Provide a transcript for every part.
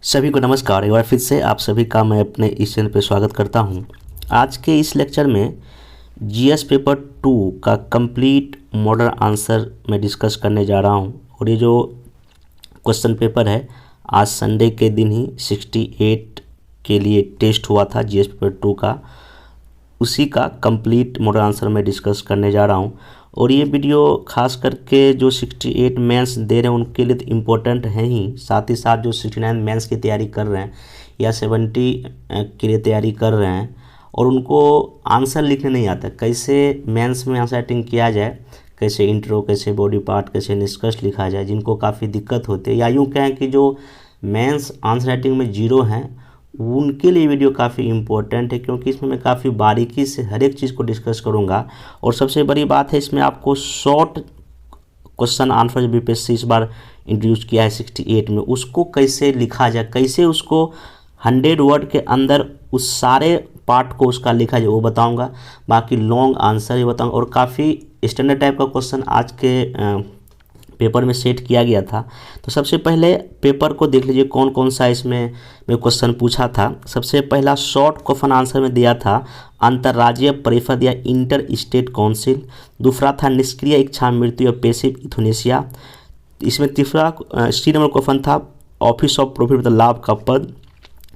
सभी को नमस्कार। एक बार फिर से आप सभी का मैं अपने इस चैनल पर स्वागत करता हूं। आज के इस लेक्चर में जीएस पेपर 2 का कंप्लीट मॉडल आंसर मैं डिस्कस करने जा रहा हूं। और ये जो क्वेश्चन पेपर है, आज संडे के दिन ही 68 के लिए टेस्ट हुआ था जीएस पेपर 2 का, उसी का कंप्लीट मॉडल आंसर मैं डिस्कस करने जा रहा हूं। और ये वीडियो खास करके जो 68 मेंस दे रहे हैं उनके लिए तो इम्पोर्टेंट है ही, साथ ही साथ जो 69 मेंस की तैयारी कर रहे हैं या 70 के लिए तैयारी कर रहे हैं और उनको आंसर लिखने नहीं आता, कैसे मेंस में आंसर राइटिंग किया जाए, कैसे इंट्रो, कैसे बॉडी पार्ट, कैसे निष्कर्ष लिखा जाए, जिनको काफ़ी दिक्कत होती है, या यूँ कहें कि जो मेंस आंसर राइटिंग में जीरो हैं उनके लिए वीडियो काफ़ी इम्पोर्टेंट है, क्योंकि इसमें मैं काफ़ी बारीकी से हर एक चीज़ को डिस्कस करूंगा। और सबसे बड़ी बात है, इसमें आपको शॉर्ट क्वेश्चन आंसर जो बीपीएससी इस बार इंट्रोड्यूस किया है 68 में, उसको कैसे लिखा जाए, कैसे उसको 100 वर्ड के अंदर उस सारे पार्ट को उसका लिखा जाए वो बताऊंगा। बाकी लॉन्ग आंसर ही बताऊंगा। और काफ़ी स्टैंडर्ड टाइप का क्वेश्चन आज के पेपर में सेट किया गया था। तो सबसे पहले पेपर को देख लीजिए कौन कौन सा इसमें मैं क्वेश्चन पूछा था। सबसे पहला शॉर्ट क्वेश्चन आंसर में दिया था अंतर्राज्यीय परिषद या इंटर स्टेट काउंसिल। दूसरा था निष्क्रिय इच्छा मृत्यु या पैसिव यूथनेसिया। इसमें तीसरा सी नंबर क्वेश्चन था ऑफिस ऑफ प्रॉफिट मतलब लाभ का पद।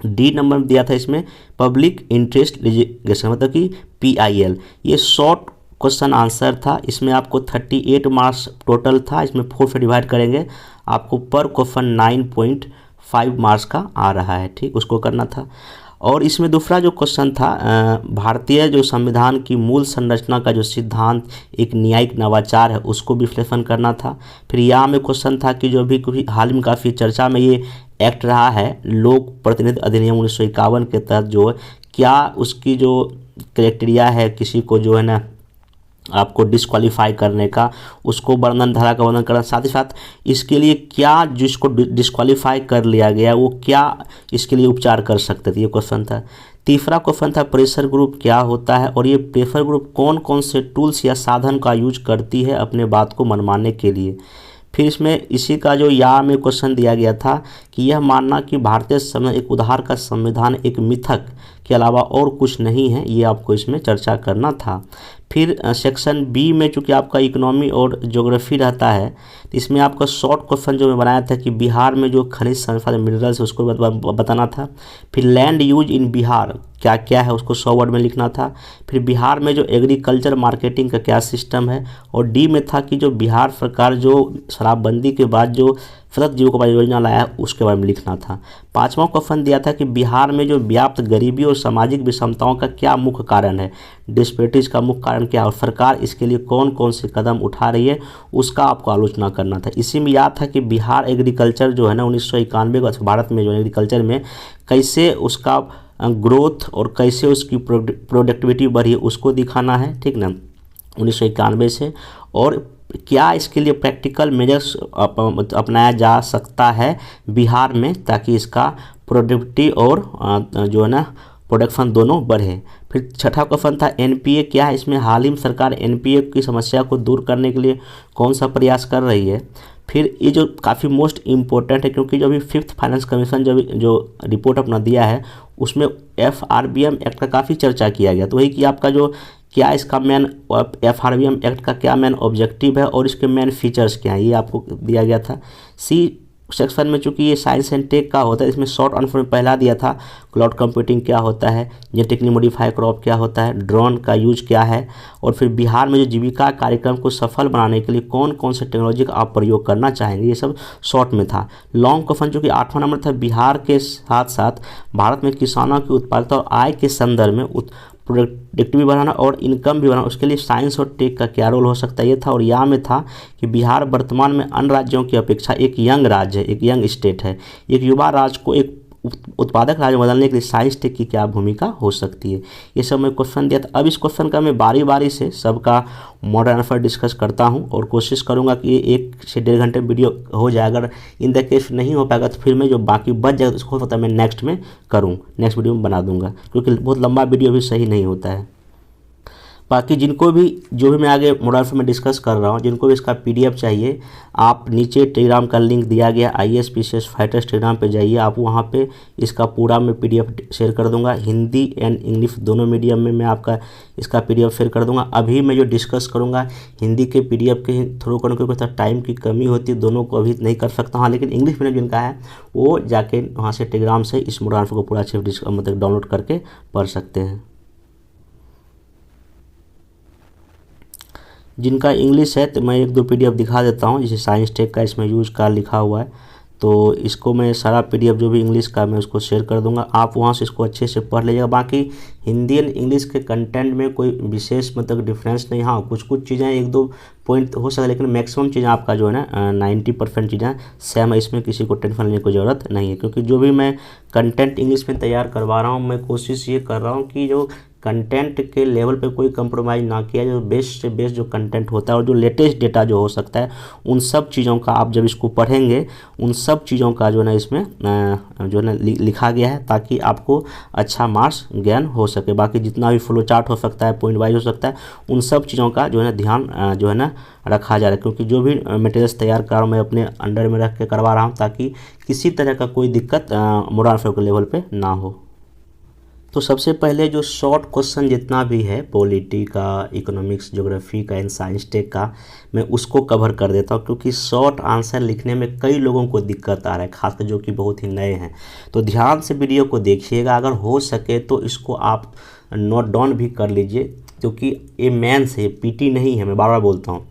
डी नंबर में दिया था इसमें पब्लिक इंटरेस्ट लिटिगेशन मतलब कि PIL। ये शॉर्ट क्वेश्चन आंसर था। इसमें आपको 38 मार्क्स टोटल था। इसमें 4 से डिवाइड करेंगे, आपको पर क्वेश्चन 9.5 मार्क्स का आ रहा है। ठीक, उसको करना था। और इसमें दूसरा जो क्वेश्चन था भारतीय जो संविधान की मूल संरचना का जो सिद्धांत एक न्यायिक नवाचार है, उसको विश्लेषण करना था। फिर यहाँ में क्वेश्चन था कि जो भी हाल में काफ़ी चर्चा में ये एक्ट रहा है, लोक प्रतिनिधि अधिनियम 1951 के तहत जो है, क्या उसकी जो क्राइटेरिया है किसी को जो है ना आपको डिस्क्वालीफाई करने का, उसको वर्णन धारा का वर्णन करना, साथ ही साथ इसके लिए क्या जिसको डिस्क्वालीफाई कर लिया गया वो क्या इसके लिए उपचार कर सकते थे, ये क्वेश्चन था। तीसरा क्वेश्चन था प्रेशर ग्रुप क्या होता है और ये प्रेशर ग्रुप कौन कौन से टूल्स या साधन का यूज करती है अपने बात को मनवाने के लिए। फिर इसमें इसी का जो या में क्वेश्चन दिया गया था कि यह मानना कि भारतीय संविधान एक उधार का संविधान एक मिथक के अलावा और कुछ नहीं है, ये आपको इसमें चर्चा करना था। फिर सेक्शन बी में चूँकि आपका इकोनॉमी और ज्योग्राफी रहता है, तो इसमें आपका शॉर्ट क्वेश्चन जो मैं बनाया था कि बिहार में जो खनिज संसाधन मिनरल्स है उसको बताना था। फिर लैंड यूज इन बिहार क्या क्या है उसको 100 वर्ड में लिखना था। फिर बिहार में जो एग्रीकल्चर मार्केटिंग का क्या सिस्टम है। और डी में था कि जो बिहार सरकार जो शराबबंदी के बाद जो सतत जीविकोपार्जन योजना लाया है उसके बारे में लिखना था। पांचवा क्वेश्चन दिया था कि बिहार में जो व्याप्त गरीबी और सामाजिक विषमताओं का क्या मुख्य कारण है, डिस्पेरिटीज का मुख्य कारण क्या है और सरकार इसके लिए कौन कौन से कदम उठा रही है, उसका आपको आलोचना करना था। इसी में याद था कि बिहार एग्रीकल्चर जो है ना 1991 का भारत में जो एग्रीकल्चर में कैसे उसका ग्रोथ और कैसे उसकी प्रोडक्टिविटी बढ़ी उसको दिखाना है, ठीक ना, 1991 से। और क्या इसके लिए प्रैक्टिकल मेजर्स अपनाया जा सकता है बिहार में ताकि इसका प्रोडक्टिविटी और जो है ना प्रोडक्शन दोनों बढ़े। फिर छठा क्वेश्चन था NPA क्या है, इसमें हाल ही में सरकार NPA की समस्या को दूर करने के लिए कौन सा प्रयास कर रही है। फिर ये जो काफ़ी मोस्ट इम्पोर्टेंट है क्योंकि जो अभी 5th फाइनेंस कमीशन जो रिपोर्ट अपना दिया है उसमें FRBM एक्ट का काफ़ी चर्चा किया गया। तो वही कि आपका जो क्या इसका मेन FRBM एक्ट का क्या मेन ऑब्जेक्टिव है और इसके मेन फीचर्स क्या हैं, ये आपको दिया गया था। सी सेक्शन में चूंकि ये साइंस एंड टेक का होता है, इसमें शॉर्ट आंसर में पहला दिया था क्लाउड कंप्यूटिंग क्या होता है, जेनेटिकली मॉडिफाई क्रॉप क्या होता है, ड्रोन का यूज क्या है, और फिर बिहार में जो जीविका कार्यक्रम को सफल बनाने के लिए कौन कौन से टेक्नोलॉजी का आप प्रयोग करना चाहेंगे, ये सब शॉर्ट में था। लॉन्ग क्वेश्चन जो कि 8वां नंबर था बिहार के साथ साथ भारत में किसानों की उत्पादकता और आय के संदर्भ में प्रोडक्टिविटी बढ़ाना और इनकम भी बढ़ाना, उसके लिए साइंस और टेक का क्या रोल हो सकता है, ये था। और यहाँ में था कि बिहार वर्तमान में अन्य राज्यों की अपेक्षा एक यंग राज्य है, एक यंग स्टेट है, एक युवा राज्य को एक उत्पादक राज्य बदलने के लिए साइंस टेक की क्या भूमिका हो सकती है, ये सब मैं क्वेश्चन दिया था। अब इस क्वेश्चन का मैं बारी बारी से सबका मॉडल आंसर डिस्कस करता हूं और कोशिश करूंगा कि ये 1 से 1.5 घंटे वीडियो हो जाए। अगर इन द केस नहीं हो पाएगा तो फिर मैं जो बाकी बच जाएगा उसको पता मैं नेक्स्ट वीडियो में बना दूंगा, क्योंकि बहुत लंबा वीडियो भी सही नहीं होता है। बाकी जिनको भी जो भी मैं आगे मॉडल में डिस्कस कर रहा हूँ, जिनको भी इसका पीडीएफ चाहिए, आप नीचे टेलीग्राम का लिंक दिया गया IAS फाइटर्स टेलीग्राम पे जाइए, आप वहाँ पे इसका पूरा मैं पीडीएफ शेयर कर दूंगा। हिंदी एंड इंग्लिश दोनों मीडियम में मैं आपका इसका पीडीएफ शेयर कर दूंगा। अभी मैं जो डिस्कस करूँगा हिंदी के पीडीएफ के थ्रू करूँ, क्योंकि थोड़ा टाइम की कमी होती है, दोनों को अभी नहीं कर सकता हूँ। लेकिन इंग्लिश मीडियम जिनका है वो जाके वहाँ से टेलीग्राम से इस मॉडल को पूरा अच्छे मतलब डाउनलोड करके पढ़ सकते हैं। जिनका इंग्लिश है तो मैं एक दो पीडीएफ दिखा देता हूँ, जैसे साइंस टेक का इसमें यूज का लिखा हुआ है, तो इसको मैं सारा पीडीएफ जो भी इंग्लिश का मैं उसको शेयर कर दूंगा, आप वहाँ से इसको अच्छे से पढ़ लीजिएगा। बाकी हिंदी एंड इंग्लिश के कंटेंट में कोई विशेष मतलब डिफरेंस नहीं, हाँ कुछ चीज़ें एक दो पॉइंट हो सकता है, लेकिन मैक्सिमम चीज़ें आपका जो है ना 90% चीज़ें सेम है, इसमें किसी को टेंशन लेने की ज़रूरत नहीं है। क्योंकि जो भी मैं कंटेंट इंग्लिश में तैयार करवा रहा हूँ, मैं कोशिश ये कर रहा हूँ कि जो कंटेंट के लेवल पे कोई कंप्रोमाइज़ ना किया, जो बेस्ट से बेस्ट जो कंटेंट होता है और जो लेटेस्ट डेटा जो हो सकता है, उन सब चीज़ों का आप जब इसको पढ़ेंगे, उन सब चीज़ों का जो है ना इसमें जो है ना लिखा गया है, ताकि आपको अच्छा मार्क्स ज्ञान हो सके। बाकी जितना भी फ्लो चार्ट हो सकता है, पॉइंट वाइज हो सकता है, उन सब चीज़ों का जो है ना ध्यान जो है ना रखा जा रहा है। क्योंकि जो भी मटेरियल्स तैयार कर रहा हूँ मैं अपने अंडर में रख के करवा रहा हूँ, ताकि किसी तरह का कोई दिक्कत मॉडल के लेवल पे ना हो। तो सबसे पहले जो शॉर्ट क्वेश्चन जितना भी है पॉलिटी का, इकोनॉमिक्स, ज्योग्राफी का एंड साइंस टेक का, मैं उसको कवर कर देता हूँ। क्योंकि शॉर्ट आंसर लिखने में कई लोगों को दिक्कत आ रहा है, खासकर जो कि बहुत ही नए हैं। तो ध्यान से वीडियो को देखिएगा, अगर हो सके तो इसको आप नोट डाउन भी कर लीजिए, क्योंकि ये मेंस है, पीटी नहीं है। मैं बार बार बोलता हूँ,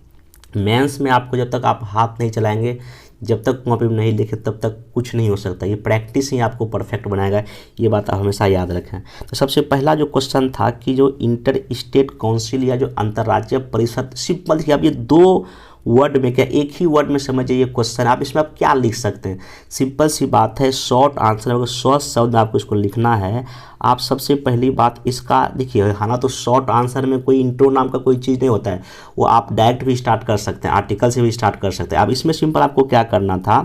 मेंस में आपको जब तक आप हाथ नहीं चलाएंगे, जब तक वहाँ पे नहीं लिखे, तब तक कुछ नहीं हो सकता। ये प्रैक्टिस ही आपको परफेक्ट बनाएगा, ये बात आप हमेशा याद रखें। तो सबसे पहला जो क्वेश्चन था कि जो इंटर स्टेट काउंसिल या जो अंतर्राज्यीय परिषद, सिंपल थी। अब ये दो वर्ड में, क्या एक ही वर्ड में समझिए ये क्वेश्चन, आप इसमें आप क्या लिख सकते हैं, सिंपल सी बात है। शॉर्ट आंसर, अगर 100 शब्द आपको इसको लिखना है, आप सबसे पहली बात इसका देखिए, हाँ तो शॉर्ट आंसर में कोई इंट्रो नाम का कोई चीज़ नहीं होता है, वो आप डायरेक्ट भी स्टार्ट कर सकते हैं, आर्टिकल से भी स्टार्ट कर सकते हैं। अब इसमें सिंपल आपको क्या करना था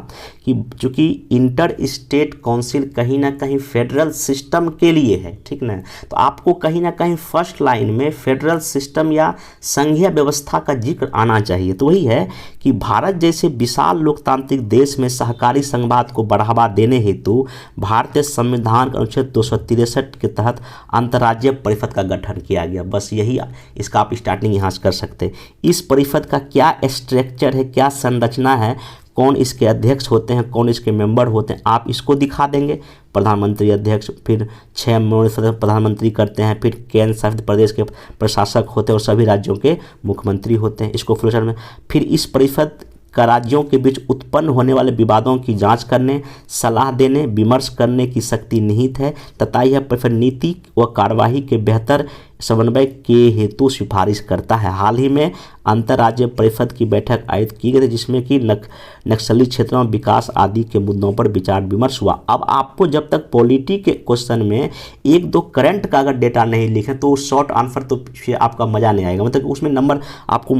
कि चूँकि इंटर स्टेट काउंसिल कहीं ना कहीं फेडरल सिस्टम के लिए है, ठीक ना, तो आपको कहीं ना कहीं फर्स्ट लाइन में फेडरल सिस्टम या संघीय व्यवस्था का जिक्र आना चाहिए। तो वही है कि भारत जैसे विशाल लोकतांत्रिक देश में सहकारी संघवाद को बढ़ावा देने हेतु भारतीय संविधान का अनुच्छेद 263 के तहत अंतर्राज्यीय परिषद का गठन किया गया। बस यही इसका आप स्टार्टिंग यहाँ से कर सकते हैं। इस परिषद का क्या स्ट्रक्चर है, क्या संरचना है, कौन इसके अध्यक्ष होते हैं, कौन इसके मेंबर होते हैं, आप इसको दिखा देंगे। प्रधानमंत्री अध्यक्ष, फिर 6 सदस्य प्रधानमंत्री करते हैं, फिर केंद्र शासित प्रदेश के प्रशासक होते हैं और सभी राज्यों के मुख्यमंत्री होते हैं। इसको फ्लोचार्ट में फिर इस परिषद का राज्यों के बीच उत्पन्न होने वाले विवादों की जांच करने, सलाह देने, विमर्श करने की शक्ति निहित है तथा यह परिषद नीति व कार्यवाही के बेहतर समन्वय के हेतु सिफारिश करता है। हाल ही में अंतर्राज्यीय परिषद की बैठक आयोजित की गई थी, जिसमें कि नक्सली क्षेत्रों में विकास आदि के मुद्दों पर विचार विमर्श हुआ। अब आपको जब तक पॉलिटी के क्वेश्चन में एक दो करंट का अगर डेटा नहीं लिखे, तो शॉर्ट आंसर तो आपका मज़ा नहीं आएगा, मतलब उसमें नंबर आपको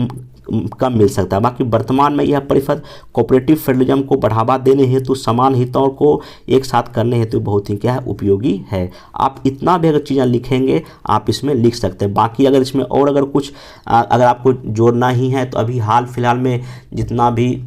कम मिल सकता है। बाकी वर्तमान में यह परिषद कोऑपरेटिव फेडरलिज्म को बढ़ावा देने हेतु समान हितों को एक साथ करने हेतु बहुत ही क्या है, उपयोगी है। आप इतना भी अगर चीज़ें लिखेंगे आप इसमें लिख सकते हैं। बाकी अगर इसमें और अगर कुछ अगर आपको जोड़ना ही है, तो अभी हाल फिलहाल में जितना भी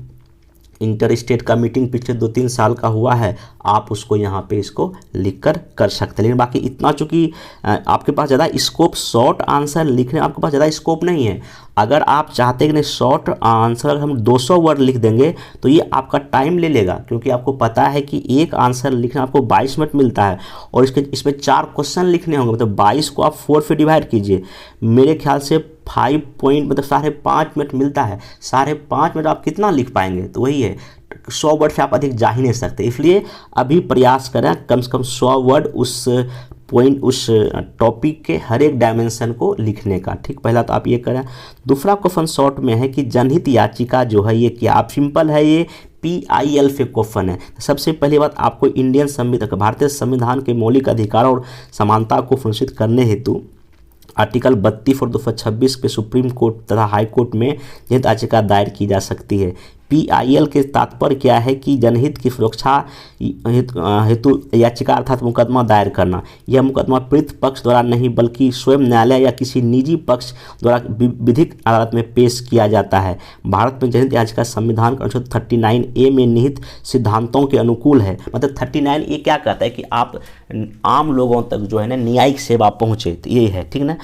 इंटर स्टेट का मीटिंग पिछले 2-3 साल का हुआ है, आप उसको यहाँ पे इसको लिखकर कर सकते हैं। लेकिन बाकी इतना, चूँकि आपके पास ज़्यादा स्कोप शॉर्ट आंसर लिखने, आपके पास ज़्यादा स्कोप नहीं है। अगर आप चाहते हैं कि नहीं शॉर्ट आंसर अगर हम 200 वर्ड लिख देंगे तो ये आपका टाइम ले लेगा, क्योंकि आपको पता है कि एक आंसर लिखना आपको 22 मिनट मिलता है और इसमें 4 क्वेश्चन लिखने होंगे, मतलब 22 को आप 4 से डिवाइड कीजिए, मेरे ख्याल से 5 पॉइंट मतलब 5.5 मिनट मिलता है। 5.5 मिनट आप कितना लिख पाएंगे, तो वही है 100 वर्ड से आप अधिक जा ही नहीं सकते। इसलिए अभी प्रयास करें कम से कम 100 वर्ड उस पॉइंट, उस टॉपिक के हर एक डायमेंशन को लिखने का, ठीक। पहला तो आप ये करें। दूसरा क्वेश्चन शॉर्ट में है कि जनहित याचिका जो है ये क्या, आप सिंपल है, ये PIL पे क्वेश्चन है। सबसे पहली बात, आपको इंडियन संविधान, भारतीय संविधान के मौलिक अधिकारों और समानता को सुनिश्चित करने हेतु आर्टिकल 32 और 226 पे सुप्रीम कोर्ट तथा हाई कोर्ट में जनहित याचिका दायर की जा सकती है। PIL के तात्पर्य क्या है कि जनहित की सुरक्षा हेतु याचिका अर्थात मुकदमा दायर करना। यह मुकदमा पीड़ित पक्ष द्वारा नहीं बल्कि स्वयं न्यायालय या किसी निजी पक्ष द्वारा विधिक अदालत में पेश किया जाता है। भारत में जनहित याचिका संविधान के अनुच्छेद 39A में निहित सिद्धांतों के अनुकूल है। मतलब 39A क्या कहता है कि आप आम लोगों तक जो है ना न्यायिक सेवा पहुँचे, तो ये है, ठीक ना।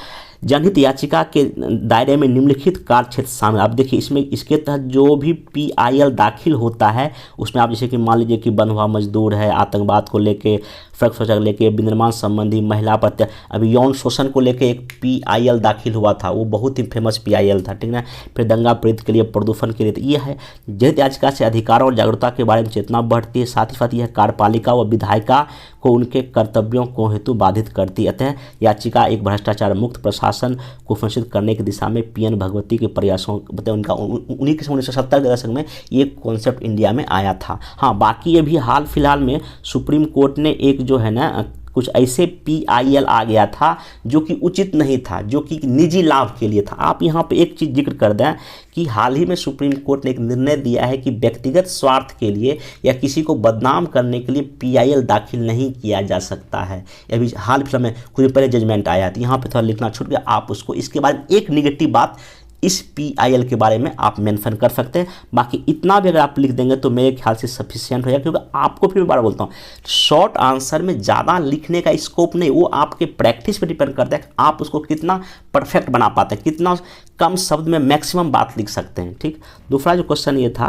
जनहित याचिका के दायरे में निम्नलिखित कार्य क्षेत्र शामिल। आप देखिए इसमें इसके तहत जो भी PIL दाखिल होता है उसमें आप जैसे कि मान लीजिए कि बंधुआ मजदूर है, आतंकवाद को लेके, फर्क को लेके, विनिर्माण संबंधी, महिला पर अभी यौन शोषण को लेके एक PIL दाखिल हुआ था, वो बहुत ही फेमस PIL था, ठीक ना। फिर दंगा पीड़ित के लिए, प्रदूषण के लिए, तो ये है जनहित याचिका से अधिकारों और जागरूकता के बारे में चेतना बढ़ती है। साथ ही साथ यह कार्यपालिका व विधायिका को उनके कर्तव्यों को हेतु बाधित करती है। अतः याचिका एक भ्रष्टाचार मुक्त प्रशासन को सुनिश्चित करने की दिशा में PN भगवती के प्रयासों मतलब उनका उन्हीं के 1970 के दशक में ये कॉन्सेप्ट इंडिया में आया था। हाँ, बाकी ये भी हाल फिलहाल में सुप्रीम कोर्ट ने एक जो है ना कुछ ऐसे PIL आ गया था जो कि उचित नहीं था, जो कि निजी लाभ के लिए था। आप यहाँ पे एक चीज़ जिक्र कर दें कि हाल ही में सुप्रीम कोर्ट ने एक निर्णय दिया है कि व्यक्तिगत स्वार्थ के लिए या किसी को बदनाम करने के लिए PIL दाखिल नहीं किया जा सकता है। अभी हाल फिलहाल में कुछ दिन पहले जजमेंट आया था, यहाँ पे थोड़ा लिखना छूट गया, आप उसको इसके बारे में एक निगेटिव बात इस PIL के बारे में आप मेंशन कर सकते हैं। बाकी इतना भी अगर आप लिख देंगे तो मेरे ख्याल से सफिशिएंट हो जाएगा, क्योंकि आपको फिर बार बोलता हूँ शॉर्ट आंसर में ज़्यादा लिखने का स्कोप नहीं, वो आपके प्रैक्टिस पे डिपेंड करता है कि आप उसको कितना परफेक्ट बना पाते हैं, कितना कम शब्द में मैक्सिमम बात लिख सकते हैं, ठीक। दूसरा जो क्वेश्चन ये था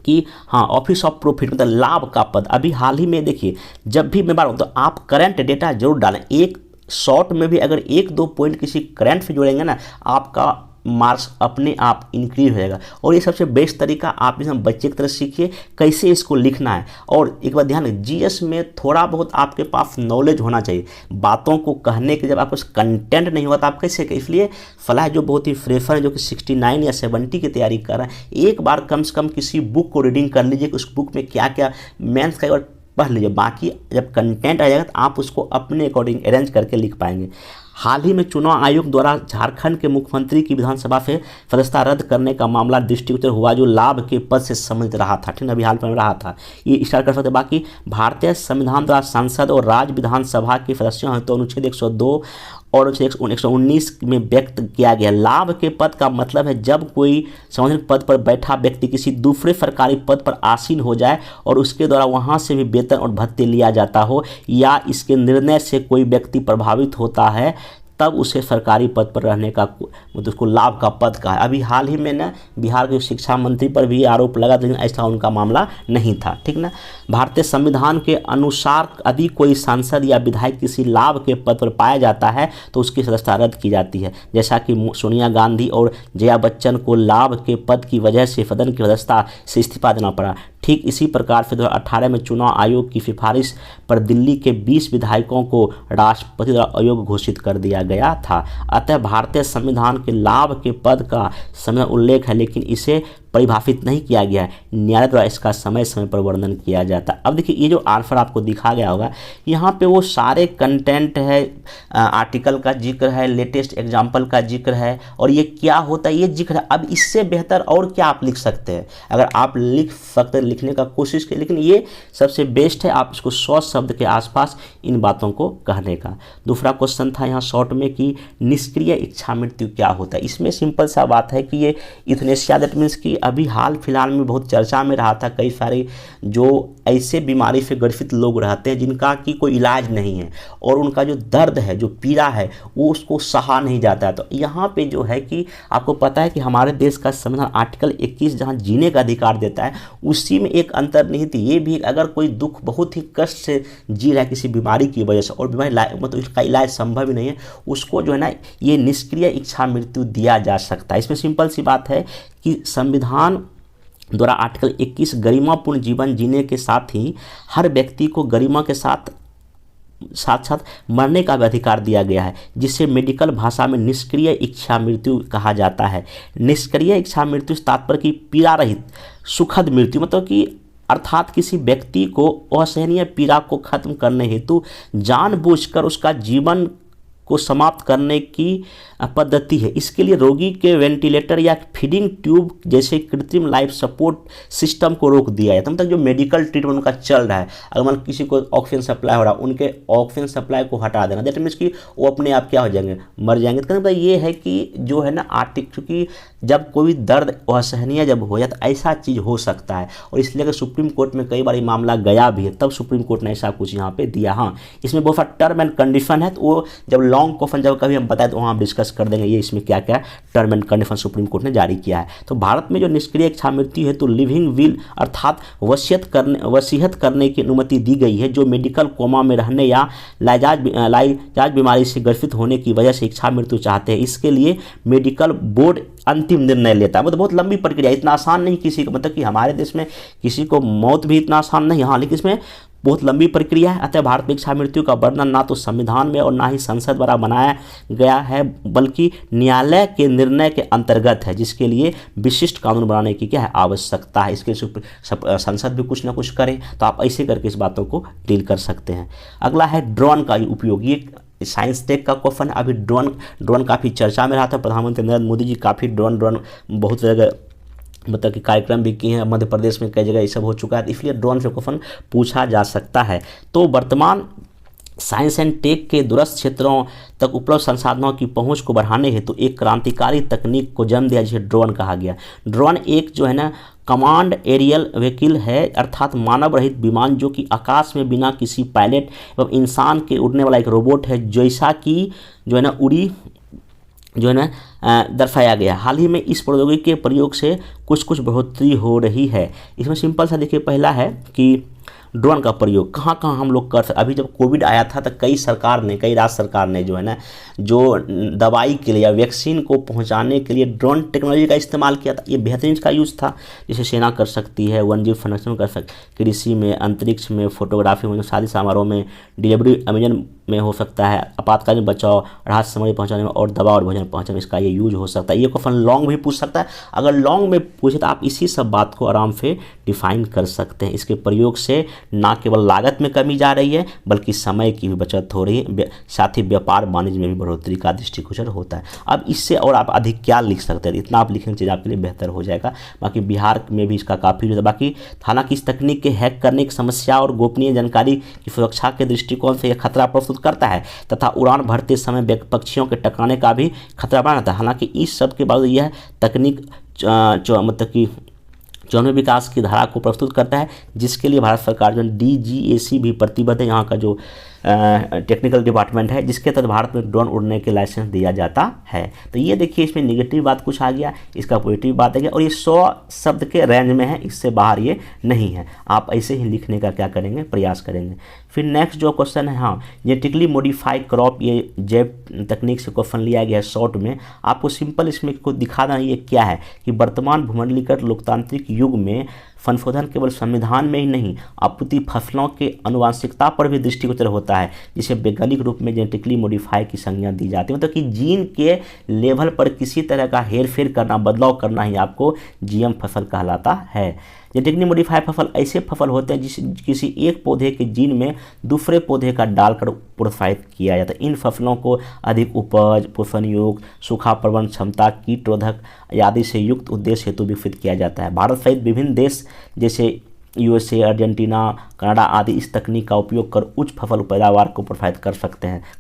कि हाँ ऑफिस ऑफ प्रॉफिट मतलब लाभ का पद, अभी हाल ही में देखिए जब भी मैं बात बोलता हूँ आप करंट डेटा जरूर डालें। एक शॉर्ट में भी अगर 1-2 पॉइंट किसी करंट से जोड़ेंगे ना, आपका मार्क्स अपने आप इंक्रीज हो जाएगा। और ये सबसे बेस्ट तरीका आप इसमें बच्चे की तरह सीखिए कैसे इसको लिखना है। और एक बार ध्यान रखिए GS में थोड़ा बहुत आपके पास नॉलेज होना चाहिए, बातों को कहने के जब आपको कंटेंट नहीं होता आप कैसे, इसलिए फलाह जो बहुत ही फ्रेशर है जो कि 69 या 70 की तैयारी कर रहे हैं, एक बार कम से कम किसी बुक को रीडिंग कर लीजिए कि उस बुक में क्या क्या मेंस का एक बार पढ़ लीजिए। बाकी जब कंटेंट आ जाएगा तो आप उसको अपने अकॉर्डिंग अरेंज करके लिख पाएंगे। हाल ही में चुनाव आयोग द्वारा झारखंड के मुख्यमंत्री की विधानसभा से सदस्यता रद्द करने का मामला दृष्टिगोचर हुआ, जो लाभ के पद से संबंधित रहा था, ठीक है, अभी हाल में रहा था, ये स्टार्ट कर सकते। बाकी भारतीय संविधान द्वारा सांसद और राज्य विधानसभा के सदस्यों हैं तो अनुच्छेद 102 और 119 में व्यक्त किया गया। लाभ के पद का मतलब है जब कोई संबंधित पद पर बैठा व्यक्ति किसी दूसरे सरकारी पद पर आसीन हो जाए और उसके द्वारा वहां से भी वेतन और भत्ते लिया जाता हो, या इसके निर्णय से कोई व्यक्ति प्रभावित होता है, तब उसे सरकारी पद पर रहने का मतलब उसको लाभ का पद का है। अभी हाल ही में ना बिहार के शिक्षा मंत्री पर भी आरोप लगा, लेकिन ऐसा उनका मामला नहीं था, ठीक ना। भारतीय संविधान के अनुसार यदि कोई सांसद या विधायक किसी लाभ के पद पर पाया जाता है तो उसकी सदस्यता रद्द की जाती है। जैसा कि सोनिया गांधी और जया बच्चन को लाभ के पद की वजह से सदन की सदस्यता से इस्तीफा देना पड़ा। ठीक इसी प्रकार से 2018 में चुनाव आयोग की सिफारिश पर दिल्ली के 20 विधायकों को राष्ट्रपति द्वारा अयोग्य घोषित कर दिया गया था। अतः भारतीय संविधान के लाभ के पद का समय उल्लेख है, लेकिन इसे परिभाषित नहीं किया गया है। न्यायालय द्वारा इसका समय समय पर वर्णन किया जाता है। अब देखिए ये जो आंसर आपको दिखा गया होगा, यहाँ पे वो सारे कंटेंट है, आर्टिकल का जिक्र है, लेटेस्ट एग्जाम्पल का जिक्र है, और ये क्या होता है ये जिक्र है। अब इससे बेहतर और क्या आप लिख सकते हैं, अगर आप लिख सकते लिखने का कोशिश करें, लेकिन ये सबसे बेस्ट है आप इसको 100 शब्द के आसपास इन बातों को कहने का। दूसरा क्वेश्चन था यहाँ शॉर्ट में कि निष्क्रिय इच्छा मृत्यु क्या होता है। इसमें सिंपल सा बात है कि ये यूथनेसिया, दैट मीन्स कि अभी हाल फिलहाल में बहुत चर्चा में रहा था, कई सारे जो ऐसे बीमारी से ग्रसित लोग रहते हैं जिनका कि कोई इलाज नहीं है और उनका जो दर्द है, जो पीड़ा है, वो उसको सहा नहीं जाता है। तो यहाँ पे जो है कि आपको पता है कि हमारे देश का संविधान आर्टिकल 21 जहाँ जीने का अधिकार देता है, उसी में एक अंतर्निहित ये भी, अगर कोई दुख बहुत ही कष्ट से जी रहा है किसी बीमारी की वजह से और बीमारी मतलब इसका इलाज संभव ही नहीं है, उसको जो है ना ये निष्क्रिय इच्छा मृत्यु दिया जा सकता है। इसमें सिंपल सी बात है कि संविधान द्वारा आर्टिकल 21 गरिमापूर्ण जीवन जीने के साथ ही हर व्यक्ति को गरिमा के साथ साथ मरने का भी अधिकार दिया गया है, जिसे मेडिकल भाषा में निष्क्रिय इच्छा मृत्यु कहा जाता है। निष्क्रिय इच्छा मृत्यु तात्पर्य की पीड़ा रहित सुखद मृत्यु, मतलब कि अर्थात किसी व्यक्ति को असहनीय पीड़ा को खत्म करने हेतु जानबूझकर उसका जीवन को समाप्त करने की पद्धति है। इसके लिए रोगी के वेंटिलेटर या फीडिंग ट्यूब जैसे कृत्रिम लाइफ सपोर्ट सिस्टम को रोक दिया है। मतलब जो मेडिकल ट्रीटमेंट उनका चल रहा है, अगर मान किसी को ऑक्सीजन सप्लाई हो रहा है, उनके ऑक्सीजन सप्लाई को हटा देना, दैट मीन्स कि वो अपने आप क्या हो जाएंगे, मर जाएंगे। तो मतलब ये है कि जो है ना क्योंकि जब कोई दर्द असहनीय जब हो जाए तो ऐसा चीज़ हो सकता है, और इसलिए अगर सुप्रीम कोर्ट में कई बार मामला गया भी है, तब सुप्रीम कोर्ट ने ऐसा कुछ यहाँ पे दिया। हाँ, इसमें बहुत सारा टर्म एंड कंडीशन है, तो वो जब लॉन्ग क्वेश्चन जब कभी हम बताएं तो वहाँ हम डिस्कस कर देंगे ये इसमें क्या क्या term and condition supreme court ने जारी किया है। तो भारत में जो निष्क्रिय इच्छा मृत्यु है तो लिविंग विल अर्थात वसीयत करने की अनुमति दी गई है। जो मेडिकल कोमा में रहने या लाइजाज बीमारी से ग्रसित होने की वजह से इच्छा मृत्यु चाहते हैं, इसके लिए मेडिकल बोर्ड अंतिम निर्णय लेता है। मतलब बहुत लंबी प्रक्रिया, इतना आसान नहीं किसी को, मतलब कि हमारे देश में किसी को मौत भी इतना आसान नहीं, हाँ, लेकिन इसमें बहुत लंबी प्रक्रिया है। अतः भारत में इच्छा मृत्यु का वर्णन ना तो संविधान में और ना ही संसद द्वारा बनाया गया है, बल्कि न्यायालय के निर्णय के अंतर्गत है, जिसके लिए विशिष्ट कानून बनाने की क्या है आवश्यकता है। इसके संसद भी कुछ ना कुछ करे, तो आप ऐसे करके इस बातों को डील कर सकते हैं। अगला है ड्रोन का उपयोग। ये साइंस टेक का क्वेश्चन। अभी ड्रोन काफ़ी चर्चा में रहा था। प्रधानमंत्री नरेंद्र मोदी जी काफ़ी ड्रोन बहुत जगह मतलब कि कार्यक्रम भी किए हैं, मध्य प्रदेश में कई जगह ये सब हो चुका है, तो इसलिए ड्रोन से क्वेश्चन पूछा जा सकता है। तो वर्तमान साइंस एंड टेक के दूरस्थ क्षेत्रों तक उपलब्ध संसाधनों की पहुंच को बढ़ाने हेतु एक क्रांतिकारी तकनीक को जन्म दिया, जिसे ड्रोन कहा गया। ड्रोन एक जो है ना कमांड एरियल व्हीकल है, अर्थात मानव रहित विमान जो कि आकाश में बिना किसी पायलट एवं इंसान के उड़ने वाला एक रोबोट है, जैसा कि जो है ना उड़ी जो है ना दर्शाया गया। हाल ही में इस प्रौद्योगिकी के प्रयोग से कुछ बढ़ोतरी हो रही है। इसमें सिंपल सा देखिए, पहला है कि ड्रोन का प्रयोग कहाँ कहाँ हम लोग कर सकते। अभी जब कोविड आया था तो कई राज्य सरकार ने जो है ना जो दवाई के लिए या वैक्सीन को पहुंचाने के लिए ड्रोन टेक्नोलॉजी का इस्तेमाल किया था। ये बेहतरीन इसका यूज़ था, जैसे सेना कर सकती है, वन्यजीव संरक्षण कर सकती, कृषि में, अंतरिक्ष में, फोटोग्राफी में, शादी समारोह में, डिलीवरी अमेजन में हो सकता है, आपातकालीन बचाव, राहत सामग्री पहुंचाने में और दवा और भोजन पहुंचाने में इसका ये यूज हो सकता है। ये क्वेश्चन लॉन्ग भी पूछ सकता है। अगर लॉन्ग में पूछे तो आप इसी सब बात को आराम से डिफाइन कर सकते हैं। इसके प्रयोग से ना केवल लागत में कमी जा रही है, बल्कि समय की भी बचत हो रही है, साथ ही व्यापार वाणिज्य में भी बढ़ोतरी का दृष्टिगोचर होता है। अब इससे और आप अधिक क्या लिख सकते हैं, इतना आप लिखेंगे चीज़ आपके लिए बेहतर हो जाएगा। बाकी बिहार में भी इसका काफ़ी यूज है। बाकी हालांकि इस तकनीक के हैक करने की समस्या और गोपनीय जानकारी की सुरक्षा के दृष्टिकोण से यह खतरा प्रस्तुत करता है तथा उड़ान भरते समय पक्षियों के टकराने का भी खतरा बना रहता है। हालांकि इस सब के बावजूद यह तकनीक मतलब कि चौनवे विकास की धारा को प्रस्तुत करता है, जिसके लिए भारत सरकार जो DGAC भी प्रतिबद्ध है। यहाँ का जो टेक्निकल डिपार्टमेंट है, जिसके तहत भारत में ड्रोन उड़ने के लाइसेंस दिया जाता है। तो ये देखिए, इसमें नेगेटिव बात कुछ आ गया, इसका पॉजिटिव बात आ गया, और ये 100 शब्द के रेंज में है, इससे बाहर ये नहीं है। आप ऐसे ही लिखने का क्या करेंगे, प्रयास करेंगे। फिर नेक्स्ट जो क्वेश्चन है, हाँ, जेनेटिकली मॉडिफाइड क्रॉप, ये जैव तकनीक से क्वेश्चन लिया गया है शॉर्ट में। आपको सिंपल इसमें को दिखा देना ये क्या है कि वर्तमान भूमंडलीकृत लोकतांत्रिक युग में संशोधन केवल संविधान में ही नहीं, अपूर्ति फसलों के आनुवांशिकता पर भी दृष्टिगोचर होता है, जिसे वैज्ञानिक रूप में जेनेटिकली मॉडिफाई की संज्ञा दी जाती है। मतलब कि जीन के लेवल पर किसी तरह का हेरफेर करना, बदलाव करना ही आपको GM फसल कहलाता है। जेनेटिकली मॉडिफाइड फसल ऐसे फसल होते हैं जिस किसी एक पौधे के जीन में दूसरे पौधे का डालकर प्रोत्साहित किया जाता है। इन फसलों को अधिक उपज, पोषण योग, सूखा प्रबंधन क्षमता, कीटरोधक आदि से युक्त उद्देश्य हेतु विकसित किया जाता है। भारत सहित विभिन्न देश जैसे USA, अर्जेंटीना, कनाडा आदि इस तकनीक का उपयोग कर उच्च फसल पैदावार को प्रोत्साहित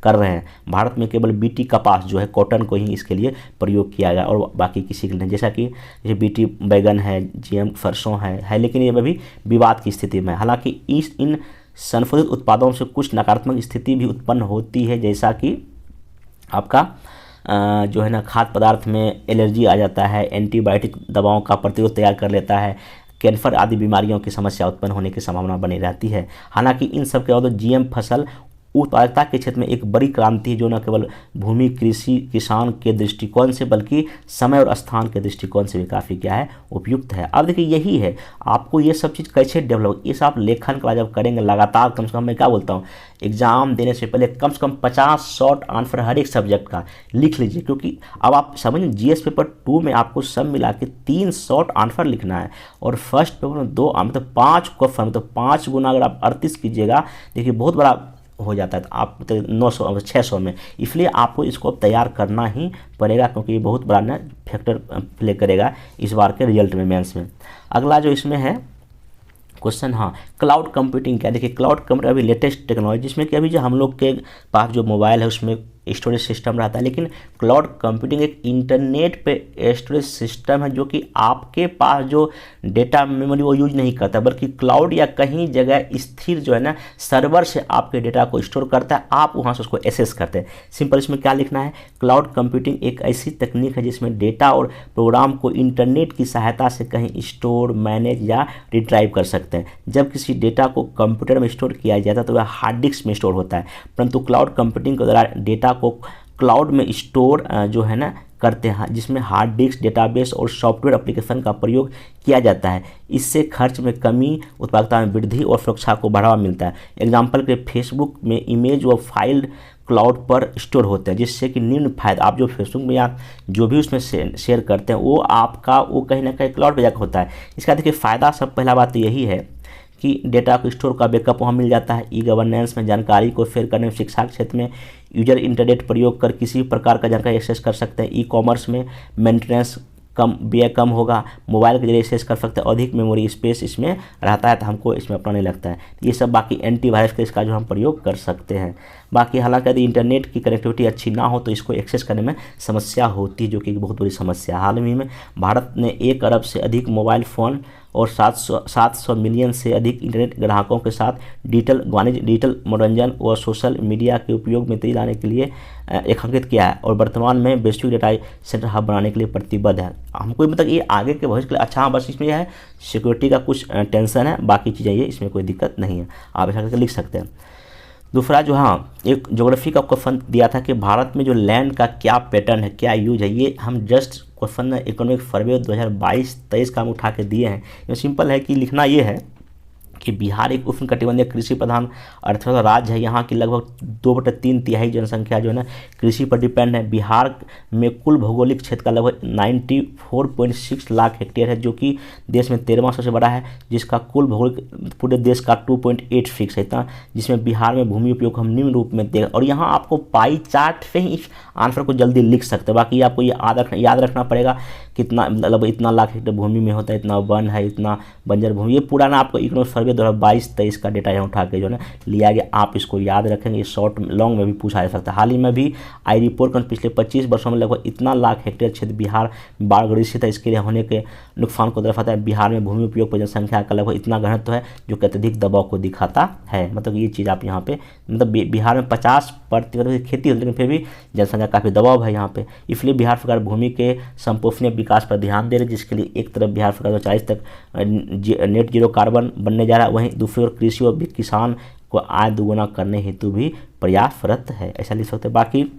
कर रहे हैं। भारत में केवल BT कपास जो है, कॉटन को ही इसके लिए प्रयोग किया गया और बाकी किसी के लिए नहीं। जैसा कि BT बैगन है, GM सरसों है, लेकिन ये अभी विवाद की स्थिति में। हालांकि इन संशोधित उत्पादों से कुछ नकारात्मक स्थिति भी उत्पन्न होती है, जैसा कि आपका जो है ना खाद्य पदार्थ में एलर्जी आ जाता है, एंटीबायोटिक दवाओं का प्रतिरोध तैयार कर लेता है, कैंसर आदि बीमारियों की समस्या उत्पन्न होने की संभावना बनी रहती है। हालांकि इन सब के बाद GM फसल उत्पादकता के क्षेत्र में एक बड़ी क्रांति है, जो न केवल भूमि, कृषि, किसान के दृष्टिकोण से बल्कि समय और स्थान के दृष्टिकोण से भी काफ़ी क्या है, उपयुक्त है। अब देखिए, यही है आपको ये सब चीज़ कैसे डेवलप, ये सब आप लेखन का जब करेंगे लगातार, कम से कम मैं क्या बोलता हूँ, एग्जाम देने से पहले कम से कम 50 शॉर्ट आंसर हर एक सब्जेक्ट का लिख लीजिए। क्योंकि अब आप समझिए GS पेपर 2 में आपको सब मिला के 3 शॉर्ट आंसर लिखना है, और फर्स्ट पेपर में 2 मतलब 5 क्वेश्चन, मतलब 5 गुना अगर आप 38 कीजिएगा, देखिए बहुत बड़ा हो जाता है, तो आप 900 600 में, इसलिए आपको इसको तैयार करना ही पड़ेगा, क्योंकि ये बहुत बड़ा ना फैक्टर प्ले करेगा इस बार के रिजल्ट में, मेंस में। अगला जो इसमें है क्वेश्चन, हाँ, क्लाउड कंप्यूटिंग क्या। देखिए क्लाउड कंप्यूटिंग अभी लेटेस्ट टेक्नोलॉजी, जिसमें कि अभी जो हम लोग के पास जो मोबाइल है उसमें स्टोरेज सिस्टम रहता है, लेकिन क्लाउड कंप्यूटिंग एक इंटरनेट पे स्टोरेज सिस्टम है जो कि आपके पास जो डेटा मेमोरी वो यूज नहीं करता, बल्कि क्लाउड या कहीं जगह स्थिर जो है ना सर्वर से आपके डेटा को स्टोर करता है, आप वहाँ से उसको एक्सेस करते हैं। सिंपल इसमें क्या लिखना है, क्लाउड कंप्यूटिंग एक ऐसी तकनीक है जिसमें डेटा और प्रोग्राम को इंटरनेट की सहायता से कहीं स्टोर, मैनेज या रिट्राइव कर सकते हैं। जब किसी डेटा को कंप्यूटर में स्टोर किया जाता है तो वह हार्ड डिस्क में स्टोर होता है, परंतु क्लाउड कंप्यूटिंग के द्वारा डेटा को क्लाउड में स्टोर जो है ना करते हैं, जिसमें हार्ड डिस्क, डेटाबेस और सॉफ्टवेयर एप्लीकेशन का प्रयोग किया जाता है। इससे खर्च में कमी, उत्पादकता में वृद्धि और सुरक्षा को बढ़ावा मिलता है। एग्जाम्पल के फेसबुक में इमेज व फाइल क्लाउड पर स्टोर होते हैं, जिससे कि निम्न फायदा, आप जो फेसबुक में या जो भी उसमें शेयर करते हैं वो आपका वो कहीं ना कहीं क्लाउड पर जाकर होता है। इसका देखिए फ़ायदा, सब पहला बात तो यही है कि डेटा को स्टोर का बैकअप वहाँ मिल जाता है। ई गवर्नेंस में जानकारी को शेयर करने में, शिक्षा के क्षेत्र में यूजर इंटरनेट प्रयोग कर किसी प्रकार का जानकारी एक्सेस कर सकते हैं। ई कॉमर्स में मेंटेनेंस कम, व्यय कम होगा, मोबाइल के जरिए एक्सेस कर सकते हैं, अधिक मेमोरी स्पेस इसमें रहता है, तो हमको इसमें अपना नहीं लगता है। ये सब बाकी एंटीवायरस के इसका जो हम प्रयोग कर सकते हैं। बाकी हालांकि यदि इंटरनेट की कनेक्टिविटी अच्छी ना हो तो इसको एक्सेस करने में समस्या होती है, जो कि बहुत बड़ी समस्या। हाल ही में भारत ने 1 अरब से अधिक मोबाइल फ़ोन और 700 मिलियन से अधिक इंटरनेट ग्राहकों के साथ डिजिटल वाणिज्य, डिजिटल मनोरंजन व सोशल मीडिया के उपयोग में तेजी लाने के लिए एकीकृत किया है, और वर्तमान में वैश्विक डेटा सेंटर हब बनाने के लिए प्रतिबद्ध है। हमको मतलब ये आगे के भविष्य के लिए अच्छा, बस इसमें यह है सिक्योरिटी का कुछ टेंशन है, बाकी चीज़ें ये इसमें कोई दिक्कत नहीं है, आप ऐसा करके लिख सकते हैं। दूसरा जो, हाँ, एक ज्योग्राफी का क्वेश्चन दिया था कि भारत में जो लैंड का क्या पैटर्न है, क्या यूज है, ये हम जस्ट क्वेश्चन इकोनॉमिक सर्वे 2022-23 का हम उठा के दिए हैं। ये सिंपल है कि लिखना ये है कि बिहार एक उष्णकटिबंधीय कृषि प्रधान अर्थव्यवस्था राज्य है। यहाँ की लगभग 2/3 जनसंख्या जो है ना कृषि पर डिपेंड है। बिहार में कुल भौगोलिक क्षेत्र का लगभग 94.6 लाख हेक्टेयर है, जो कि देश में 13वां सबसे बड़ा है, जिसका कुल भौगोलिक पूरे देश का 2.86 है इतना, जिसमें बिहार में भूमि उपयोग हम निम्न रूप में देख, और यहाँ आपको पाई चार्ट से ही इस आंसर को जल्दी लिख सकते हैं। बाकी आपको ये याद रखना पड़ेगा कितना, मतलब इतना लाख हेक्टेयर भूमि में होता है, इतना वन है, इतना बंजर भूमि, ये पूरा ना आपको इकोनॉमिक सर्वे 2022-23 का डेटा यहाँ उठा के जो है ना लिया गया, आप इसको याद रखेंगे। शॉर्ट लॉन्ग में भी पूछा जा सकता है। हाल ही में भी आई रिपोर्ट का पिछले 25 वर्षों में लगभग इतना लाख हेक्टेयर क्षेत्र बिहार बाढ़ग्रस्त है, इसके लिए होने के नुकसान को दर्शाता है। बिहार में भूमि उपयोग पर जनसंख्या का लगभग इतना घनत्व है जो कि अत्यधिक दबाव को दिखाता है। मतलब ये चीज़ आप यहाँ पे, मतलब बिहार में 50% खेती होती है, लेकिन फिर भी जनसंख्या काफ़ी दबाव है यहाँ पे, इसलिए बिहार सरकार भूमि के संपोषणीय विकास पर ध्यान दे रही है, जिसके लिए एक तरफ बिहार सरकार 2040 तक नेट जीरो कार्बन बनने जा रहा है, वहीं दूसरी ओर कृषि और किसान को आय दोगुना करने हेतु भी प्रयासरत है, ऐसा लिख सकते हैं। बाकी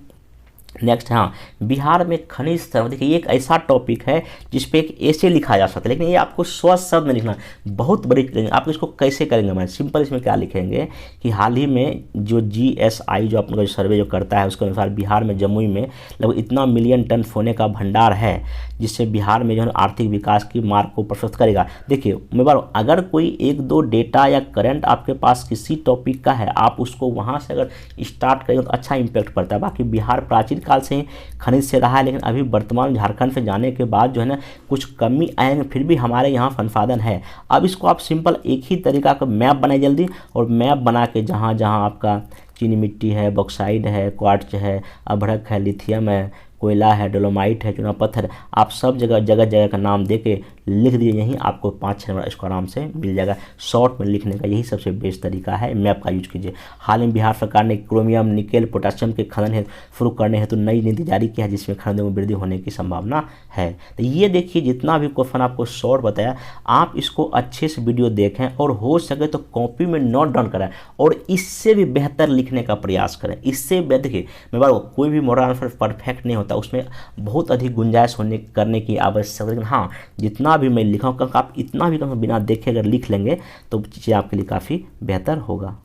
नेक्स्ट, हाँ, बिहार में खनिज संपदा, देखिए ये एक ऐसा टॉपिक है जिसपे एक ऐसे लिखा जा सकता है, लेकिन ये आपको स्वस्थ शब्द में लिखना, बहुत बड़ी करेंगे। आप इसको कैसे करेंगे, मैं सिंपल इसमें क्या लिखेंगे कि हाल ही में जो GSI जो अपना जो सर्वे जो करता है उसके अनुसार बिहार में जमुई में लगभग इतना मिलियन टन सोने का भंडार है, जिससे बिहार में जो है आर्थिक विकास की मार्ग को प्रशस्त करेगा। देखिए मैं बार, अगर कोई 1-2 डेटा या करंट आपके पास किसी टॉपिक का है, आप उसको वहाँ से अगर स्टार्ट करेंगे तो अच्छा इंपैक्ट पड़ता है। बाकी बिहार प्राचीन काल से खनिज से रहा है, लेकिन अभी वर्तमान झारखंड से जाने के बाद जो है ना कुछ कमी आएंगे, फिर भी हमारे यहाँ संसाधन है। अब इसको आप सिंपल एक ही तरीका का मैप बनाए जल्दी, और मैप बना के जहाँ जहाँ आपका चीनी मिट्टी है, बॉक्साइड है, क्वार्ट्ज है, अभ्रक है, लिथियम है, कोयला है, डोलोमाइट है, चूना पत्थर, आप सब जगह जगह का नाम दे के लिख दीजिए, यहीं आपको 5-6 नंबर इसको आराम से मिल जाएगा। शॉर्ट में लिखने का यही सबसे बेस्ट तरीका है, मैप का यूज कीजिए। हाल में बिहार सरकार ने क्रोमियम, निकेल, पोटासियम के खनन हेतु शुरू करने हेतु नई नीति जारी की है, जिसमें खनन में वृद्धि होने की संभावना है। तो ये देखिए जितना भी क्वेश्चन आपको शॉर्ट बताया, आप इसको अच्छे से वीडियो देखें और हो सके तो कॉपी में नोट डाउन कराएं, और इससे भी बेहतर लिखने का प्रयास करें। इससे देखिए मैं बात, कोई भी मॉडल आंसर परफेक्ट नहीं होता, उसमें बहुत अधिक गुंजाइश करने की आवश्यकता, लेकिन हाँ जितना भी मैं लिखा हूँ, आप इतना भी बिना देखे अगर लिख लेंगे तो चीज़ें आपके लिए काफ़ी बेहतर होगा।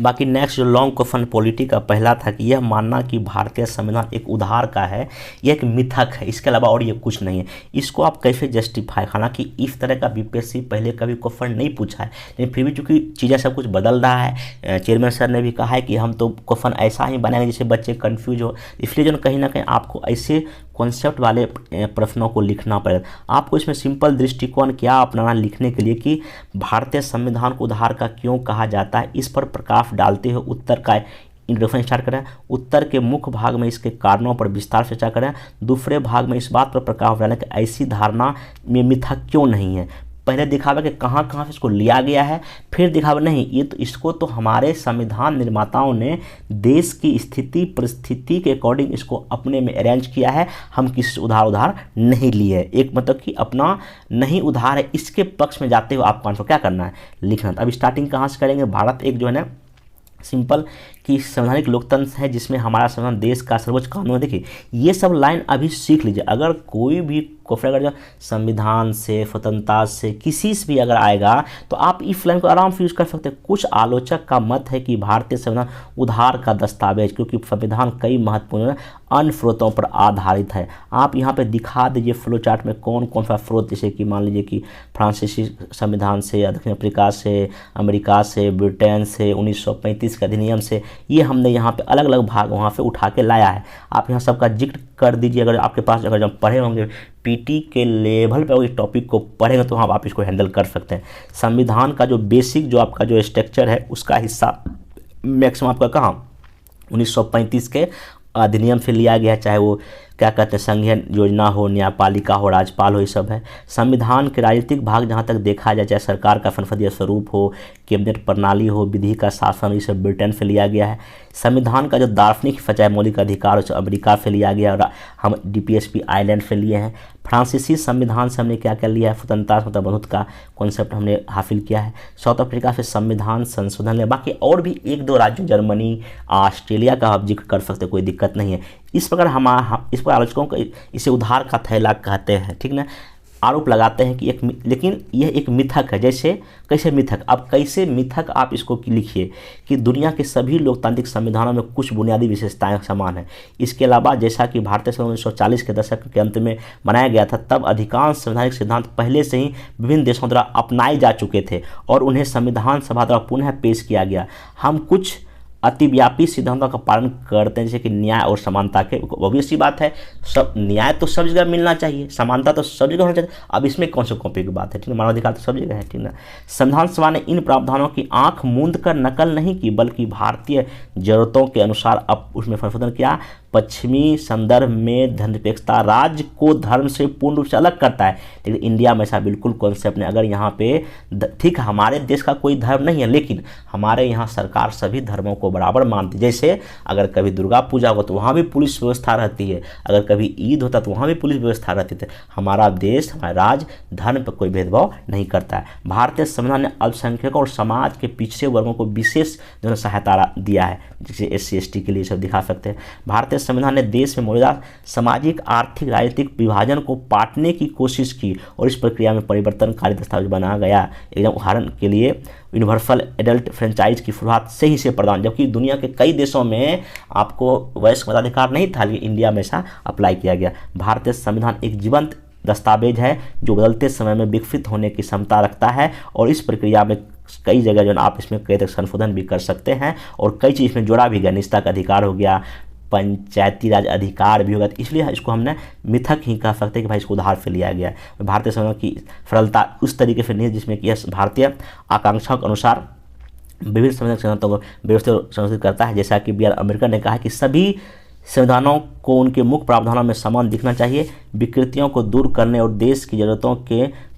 बाकी नेक्स्ट जो लॉन्ग क्वेश्चन पॉलिटी का पहला था कि यह मानना कि भारतीय संविधान एक उधार का है, यह एक मिथक है, इसके अलावा और ये कुछ नहीं है। इसको आप कैसे जस्टिफाई, हालांकि इस तरह का बीपीएससी पहले कभी क्वेश्चन नहीं पूछा है, लेकिन फिर भी चूंकि चीज़ें सब कुछ बदल रहा है, चेयरमैन सर ने भी कहा है कि हम तो क्वेश्चन ऐसा ही बनाएंगे जिससे बच्चे कन्फ्यूज हो, इसलिए जो कहीं ना कहीं आपको ऐसे कॉन्सेप्ट वाले प्रश्नों को लिखना पड़ेगा। आपको इसमें सिंपल दृष्टिकोण क्या अपनाना लिखने के लिए कि भारतीय संविधान को उधार का क्यों कहा जाता है, इस पर प्रकाश डालते हुए उत्तर का इंट्रोडक्शन स्टार्ट करें। उत्तर के मुख्य भाग में इसके कारणों पर विस्तार से चर्चा करें। दूसरे भाग में इस बात पर प्रकाश डालें कि ऐसी धारणा में मिथक क्यों नहीं है। पहले दिखावा कि कहाँ कहाँ से इसको लिया गया है, फिर दिखावा नहीं ये तो इसको तो हमारे संविधान निर्माताओं ने देश की स्थिति परिस्थिति के अकॉर्डिंग इसको अपने में अरेंज किया है, हम किसी उधार नहीं लिए। एक मतलब कि अपना नहीं उधार है, इसके पक्ष में जाते हुए आपको आंसर क्या करना है, लिखना। अब स्टार्टिंग कहाँ से करेंगे, भारत एक जो है ना सिंपल कि संवैधानिक लोकतंत्र है जिसमें हमारा संविधान देश का सर्वोच्च कानून है। देखिए ये सब लाइन अभी सीख लीजिए, अगर कोई भी क्वेश्चन अगर जो संविधान से स्वतंत्रता से किसी से भी अगर आएगा तो आप इस लाइन को आराम से यूज कर सकते हैं। कुछ आलोचक का मत है कि भारतीय संविधान उधार का दस्तावेज, क्योंकि संविधान कई महत्वपूर्ण अन्य स्रोतों पर आधारित है। आप यहाँ पे दिखा दीजिए फ्लो चार्ट में कौन कौन सा स्रोत, जैसे कि मान लीजिए कि फ्रांसीसी संविधान से, दक्षिण अफ्रीका से, अमेरिका से, ब्रिटेन से, 1935 के अधिनियम से, ये हमने यहाँ पे अलग अलग भाग वहाँ से उठा के लाया है। आप यहाँ सबका जिक्र कर दीजिए। अगर आपके पास अगर जब पढ़े होंगे पीटी के लेवल पे इस टॉपिक को पढ़ेंगे तो आप इसको हैंडल कर सकते हैं। संविधान का जो बेसिक जो आपका जो स्ट्रक्चर है उसका हिस्सा मैक्सिमम आपका कहाँ 1935 के अधिनियम से लिया गया है, चाहे वो क्या कहते हैं संघीय योजना हो, न्यायपालिका हो, राज्यपाल हो, ये सब है। संविधान के राजनीतिक भाग जहाँ तक देखा जाए, चाहे सरकार का संसदीय स्वरूप हो, कैबिनेट प्रणाली हो, विधि का शासन, ये सब ब्रिटेन से लिया गया है। संविधान का जो दार्शनिक हिस्सा चाहे मौलिक अधिकार हो, अमेरिका से लिया गया और हम डीपीएसपी आइलैंड से लिए हैं। फ्रांसीसी संविधान से हमने क्या क्या लिया है, स्वतंत्रता मतलब बंधुत्व का कॉन्सेप्ट हमने हासिल किया है। साउथ अफ्रीका से संविधान संशोधन लिया। बाकी और भी एक दो राज्यों जर्मनी, ऑस्ट्रेलिया का आप जिक्र कर सकते, कोई दिक्कत नहीं है। इस प्रकार इस पर आलोचकों को इसे उधार का थैला कहते हैं, ठीक ना, आरोप लगाते हैं कि लेकिन यह एक मिथक है। जैसे कैसे मिथक, अब कैसे मिथक आप इसको लिखिए कि दुनिया के सभी लोकतांत्रिक संविधानों में कुछ बुनियादी विशेषताएं समान हैं। इसके अलावा जैसा कि भारतीय संविधान 1940 के दशक के अंत में बनाया गया था, तब अधिकांश संवैधानिक सिद्धांत पहले से ही विभिन्न देशों द्वारा अपनाए जा चुके थे और उन्हें संविधान सभा द्वारा पुनः पेश किया गया। हम कुछ अतिव्यापी सिद्धांतों का पालन करते हैं, जैसे कि न्याय और समानता के। ऑब्वियस सी बात है, सब न्याय तो सब जगह मिलना चाहिए, समानता तो सब जगह होना चाहिए। अब इसमें कौन से कॉपी की बात है, ठीक है, मानवाधिकार तो सब जगह है, ठीक ना। संविधान सभा ने इन प्रावधानों की आंख मूंद कर नकल नहीं की, बल्कि भारतीय जरूरतों के अनुसार अब उसमें संशोधन किया। पश्चिमी संदर्भ में धर्मनिरपेक्षता राज्य को धर्म से पूर्ण रूप से अलग करता है, लेकिन इंडिया में ऐसा बिल्कुल कॉन्सेप्ट नहीं। अगर यहाँ पे ठीक हमारे देश का कोई धर्म नहीं है, लेकिन हमारे यहाँ सरकार सभी धर्मों को बराबर मानती है। जैसे अगर कभी दुर्गा पूजा हो तो वहाँ भी पुलिस व्यवस्था रहती है, अगर कभी ईद होता तो वहाँ भी पुलिस व्यवस्था रहती है। हमारा देश, हमारा राज्य धर्म पर कोई भेदभाव नहीं करता है। भारतीय संविधान ने अल्पसंख्यकों और समाज के पिछड़े वर्गों को विशेष जो सहायता दिया है, जैसे SC/ST के लिए सब दिखा सकते हैं। भारतीय संविधान ने देश में मौजूदा सामाजिक, आर्थिक, राजनीतिक विभाजन को पाटने की कोशिश की और इस प्रक्रिया में परिवर्तनकारी दस्तावेज बनाया गया। एकदम उदाहरण के लिए यूनिवर्सल एडल्ट फ्रेंचाइज की शुरुआत से ही से प्रदान, जबकि दुनिया के कई देशों में आपको वयस्क मताधिकार नहीं था, लेकिन इंडिया में ऐसा अप्लाई किया गया। भारतीय संविधान एक जीवंत दस्तावेज है जो बदलते समय में विकसित होने की क्षमता रखता है और इस प्रक्रिया में कई जगह जो आप इसमें कई तक संशोधन भी कर सकते हैं और कई चीज़ इसमें जोड़ा भी गया। निजता का अधिकार हो गया, पंचायती राज अधिकार भी होगा, तो इसलिए इसको हमने मिथक ही कह सकते हैं कि भाई इसको उधार से लिया गया है। भारतीय संविधान की सरलता उस तरीके से नहीं जिसमें कि भारतीय आकांक्षाओं के अनुसार विभिन्न संवैधानिक सिद्धांतों को व्यवस्थित संशोधित करता है। जैसा कि B.R. अम्बेडकर ने कहा कि सभी संविधानों को उनके मुख्य प्रावधानों में समान दिखना चाहिए, विकृतियों को दूर करने और देश की जरूरतों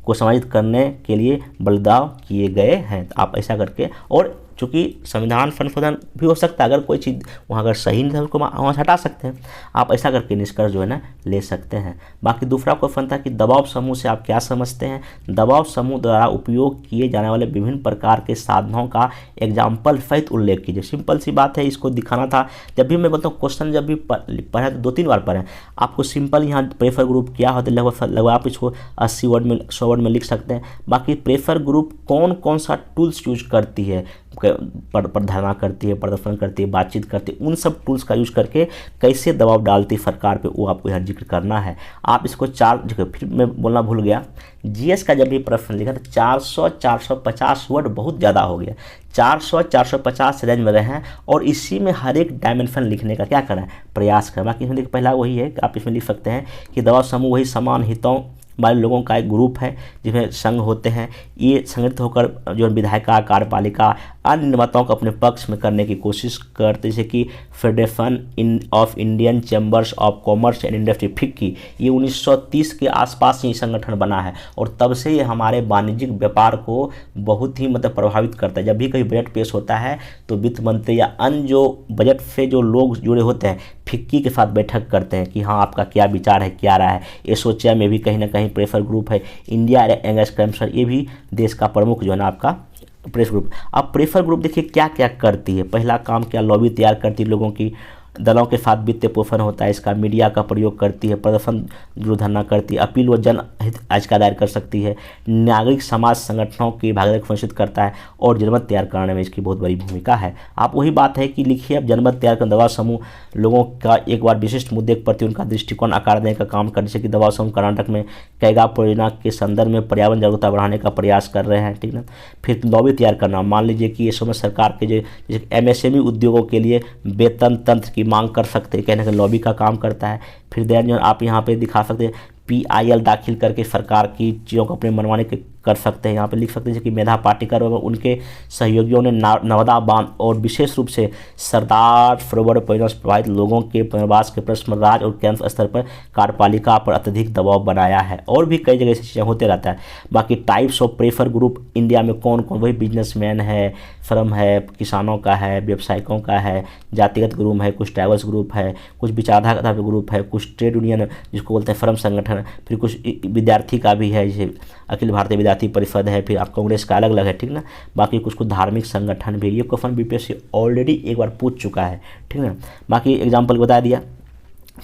को समायोजित करने के लिए बलिदान किए गए हैं। तो आप ऐसा करके, और चूँकि संविधान संशोधन भी हो सकता है, अगर कोई चीज़ वहाँ अगर सही नहीं है उसको वहाँ से हटा सकते हैं। आप ऐसा करके निष्कर्ष जो है ना ले सकते हैं। बाकी दूसरा क्वेश्चन था कि दबाव समूह से आप क्या समझते हैं। दबाव समूह द्वारा उपयोग किए जाने वाले विभिन्न प्रकार के साधनों का एग्जाम्पल सहित उल्लेख कीजिए। सिंपल सी बात है, इसको दिखाना था। जब भी मैं बोलता हूँ क्वेश्चन जब भी पढ़ा तो 2-3 बार पढ़ें। आपको सिंपल यहाँ प्रेफर ग्रुप क्या होता है लगभग आप इसको 80 वर्ड में 100 वर्ड में लिख सकते हैं। बाकी प्रेफर ग्रुप कौन कौन सा टूल्स यूज करती है, पर धरना करती है, प्रदर्शन करती है, बातचीत करती है, उन सब टूल्स का यूज़ करके कैसे दबाव डालती है सरकार पे, वो आपको यहाँ जिक्र करना है। आप इसको फिर मैं बोलना भूल गया, जीएस का जब भी प्रश्न लिखा तो 400-450 वर्ड बहुत ज़्यादा हो गया। 400-450 रेंज में रहे हैं और इसी में हर एक डायमेंशन लिखने का क्या करना है, प्रयास करना। बाकी इसमें पहला वही है कि आप इसमें लिख सकते हैं कि दबाव समूह वही समान हितों वाले लोगों का एक ग्रुप है जिसमें संघ होते हैं। ये संगठित होकर जो विधायिका, कार्यपालिका अन्य निर्माताओं को अपने पक्ष में करने की कोशिश करते, जैसे कि federation of Indian chambers of commerce and industry, FICCI. ये 1930 के आसपास ही संगठन बना है और तब से ये हमारे वाणिज्यिक व्यापार को बहुत ही प्रभावित करता है। जब भी कहीं बजट पेश होता है तो वित्त मंत्री या अन्य जो बजट से जो लोग जुड़े होते हैं फिक्की के साथ बैठक करते हैं कि हाँ आपका क्या विचार है, क्या रहा है। एसोचैम में भी कहीं ना कहीं प्रेफर ग्रुप है। इंडिया यंगर्स कमीशन, ये भी देश का प्रमुख जो है ना आपका प्रेस ग्रुप। अब प्रेफर ग्रुप देखिए क्या क्या करती है। पहला काम क्या, लॉबी तैयार करती है लोगों की, दलों के साथ वित्तीय पोषण होता है इसका, मीडिया का प्रयोग करती है, प्रदर्शन विरोध धरना करती है, अपील व जनहित याचिका दायर कर सकती है, नागरिक समाज संगठनों की भागीदारी को सुनिश्चित करता है और जनमत तैयार कराने में इसकी बहुत बड़ी भूमिका है। आप वही बात है कि लिखिए, अब जनमत तैयार कर दबाव समूह लोगों का एक बार विशिष्ट मुद्दे के प्रति उनका दृष्टिकोण आकार देने का काम करने से कि दबाव समूह कर्नाटक में कैगा परियोजना के संदर्भ में पर्यावरण जागरूकता बढ़ाने का प्रयास कर रहे हैं, ठीक ना। फिर लॉबी तैयार करना, मान लीजिए कि इस समय सरकार के जो MSME उद्योगों के लिए वेतन तंत्र की मांग कर सकते हैं, कहने का लॉबी का काम करता है। फिर देन जो आप यहाँ पे दिखा सकते हैं PIL दाखिल करके सरकार की चीज़ों को अपने मनमाने के कर सकते हैं। यहाँ पे लिख सकते हैं कि मेधा पाटेकर और उनके सहयोगियों ने नर्मदा बांध और विशेष रूप से सरदार सरोवर परियोजना से प्रभावित लोगों के पुनर्वास के प्रश्न राज्य और केंद्र स्तर पर कार्यपालिका पर अत्यधिक दबाव बनाया है। और भी कई जगह ऐसी चीज़ें होते रहता है। बाकी types of prefer group India में कौन कौन, वही बिजनेसमैन है, फर्म है, किसानों का है, व्यवसायिकों का है, जातिगत ग्रुप है, कुछ ट्राइबल्स ग्रुप है, कुछ विचारधारा ग्रुप है, कुछ ट्रेड यूनियन जिसको बोलते हैं फर्म संगठन, फिर कुछ विद्यार्थी का भी है जैसे अखिल भारतीय विद्यार्थी परिषद है, फिर आप कांग्रेस का अलग अलग है, ठीक ना। बाकी कुछ धार्मिक संगठन भी, ये क्वेश्चन BPSC ऑलरेडी एक बार पूछ चुका है, ठीक ना। बाकी एग्जाम्पल बता दिया।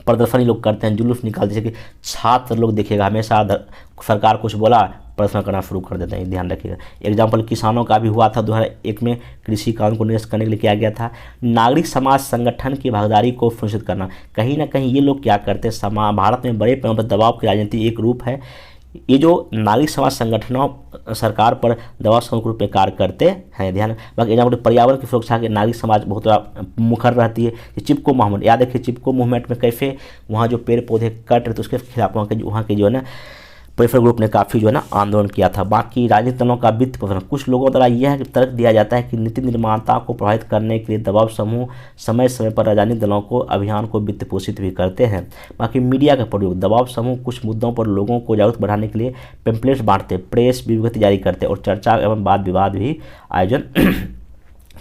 प्रदर्शन ही लोग करते हैं, जुलूस निकालते, जैसे कि छात्र लोग देखिएगा हमेशा सरकार कुछ बोला प्रदर्शन करना शुरू कर देते हैं, ध्यान रखिएगा। एग्जाम्पल किसानों का भी हुआ था 2001 में, कृषि कानून को निरस्त करने के लिए किया गया था। नागरिक समाज संगठन की भागीदारी को सुनिश्चित करना, कहीं ना कहीं ये लोग क्या करते हैं, भारत में बड़े पैमाने पर दबाव की राजनीति एक रूप है। ये जो नागरिक समाज संगठनों सरकार पर दबाव समूह रूप में कार्य करते हैं, ध्यान। बाकी एग्जाम्पल पर्यावरण की सुरक्षा के नागरिक समाज बहुत मुखर रहती है। चिपको मूवमेंट, याद रखिए चिपको मूवमेंट में कैसे वहाँ जो पेड़ पौधे कट रहे थे उसके खिलाफ वहाँ के जो है ना प्रेफर ग्रुप ने काफ़ी जो है ना आंदोलन किया था। बाकी राजनीतिक दलों का वित्त पोषण, कुछ लोगों द्वारा यह तर्क दिया जाता है कि नीति निर्माता को प्रभावित करने के लिए दबाव समूह समय समय पर राजनीतिक दलों को अभियान को वित्त पोषित भी करते हैं। बाकी मीडिया का प्रयोग, दबाव समूह कुछ मुद्दों पर लोगों को जागरूक बढ़ाने के लिए पेम्पलेट्स बांटते, प्रेस विज्ञप्ति जारी करते और चर्चा एवं वाद विवाद भी आयोजन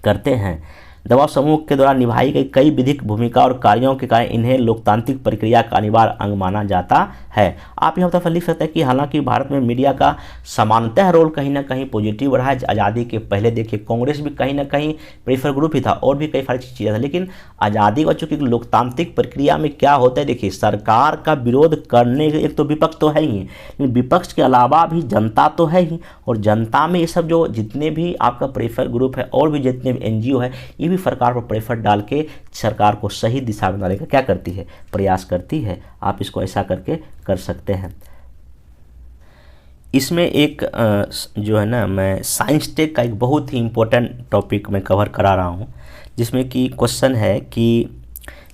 करते हैं। दबाव समूह के द्वारा निभाई गई कई विधिक भूमिका और कार्यों के कारण इन्हें लोकतांत्रिक प्रक्रिया का अनिवार्य अंग माना जाता है। आप यहाँ पर लिख सकते हैं कि हालांकि भारत में मीडिया का सामान्यतः रोल कहीं ना कहीं पॉजिटिव रहा है। आज़ादी के पहले देखिए कांग्रेस भी कहीं ना कहीं प्रेफर ग्रुप ही था और भी कई सारी चीज़ें था, लेकिन आज़ादी के चूँकि लोकतांत्रिक प्रक्रिया में क्या होता है, देखिए सरकार का विरोध करने के एक तो विपक्ष तो है ही, लेकिन विपक्ष के अलावा भी जनता तो है ही, और जनता में ये सब जो जितने भी आपका प्रेफर ग्रुप है और भी जितने भी NGO है, ये भी सरकार पर प्रेफर डाल के सरकार को सही दिशा में डालने का क्या करती है, प्रयास करती है। आप इसको ऐसा करके कर सकते हैं। इसमें एक जो है ना मैं साइंस टेक का एक बहुत ही इम्पोर्टेंट टॉपिक मैं कवर करा रहा हूँ, जिसमें कि क्वेश्चन है कि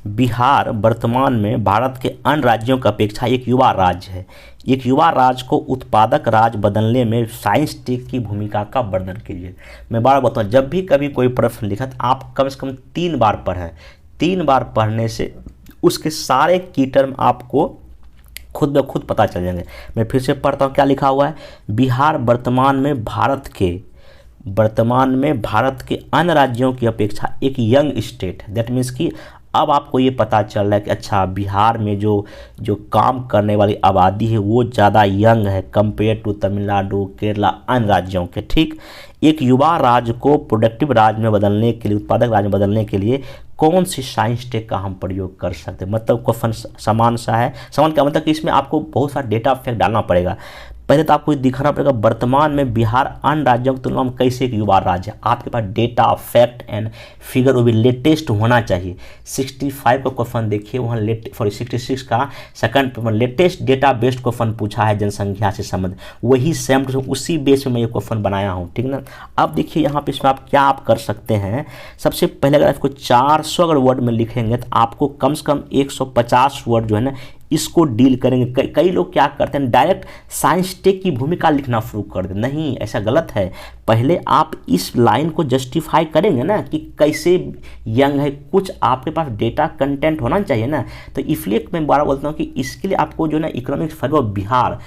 बिहार वर्तमान में भारत के अन्य राज्यों की अपेक्षा एक युवा राज्य है। एक युवा राज्य को उत्पादक राज्य बदलने में साइंस टेक की भूमिका का वर्णन कीजिए। मैं बार बताऊँ, जब भी कभी कोई प्रश्न लिखा तो आप कम से कम 3 बार पढ़ें। 3 बार पढ़ने से उसके सारे की टर्म आपको खुद ब खुद पता चल जाएंगे। मैं फिर से पढ़ता हूँ क्या लिखा हुआ है। बिहार वर्तमान में भारत के अन्य राज्यों की अपेक्षा एक यंग स्टेट है। दैट मीन्स कि अब आपको ये पता चल रहा है कि अच्छा बिहार में जो काम करने वाली आबादी है वो ज़्यादा यंग है कंपेयर टू तमिलनाडु, केरला, अन्य राज्यों के। ठीक, एक युवा राज्य को प्रोडक्टिव राज्य में बदलने के लिए, उत्पादक राज्य में बदलने के लिए कौन सी साइंस टेक का हम प्रयोग कर सकते हैं। मतलब क्वेश्चन समान सा है। समान क्या मतलब कि इसमें आपको बहुत सारा डेटा फैक्ट डालना पड़ेगा। पहले तो आपको दिखाना पड़ेगा वर्तमान में बिहार अन्य राज्यों की तुलना में कैसे एक युवा राज्य है। आपके पास डेटा, फैक्ट एंड फिगर वो भी लेटेस्ट होना चाहिए। 65 का क्वेश्चन देखिए, वहाँ 66 का second paper latest data based question पूछा है जनसंख्या से संबंधित, वही सेम टू सेम उसी बेस में मैं ये क्वेश्चन बनाया हूँ, ठीक ना। अब देखिए यहाँ पे इसमें आप क्या आप कर सकते हैं। सबसे पहले अगर आपको 400 अगर वर्ड में लिखेंगे तो आपको कम से कम 150 वर्ड जो है ना इसको डील करेंगे। कई लोग क्या करते हैं, डायरेक्ट साइंस टेक की भूमिका लिखना शुरू कर दें। नहीं, ऐसा गलत है। पहले आप इस लाइन को जस्टिफाई करेंगे ना कि कैसे यंग है, कुछ आपके पास डेटा कंटेंट होना चाहिए ना। तो इसलिए मैं बार बोलता हूँ कि इसके लिए आपको जो है ना इकोनॉमिक्स फॉर बिहार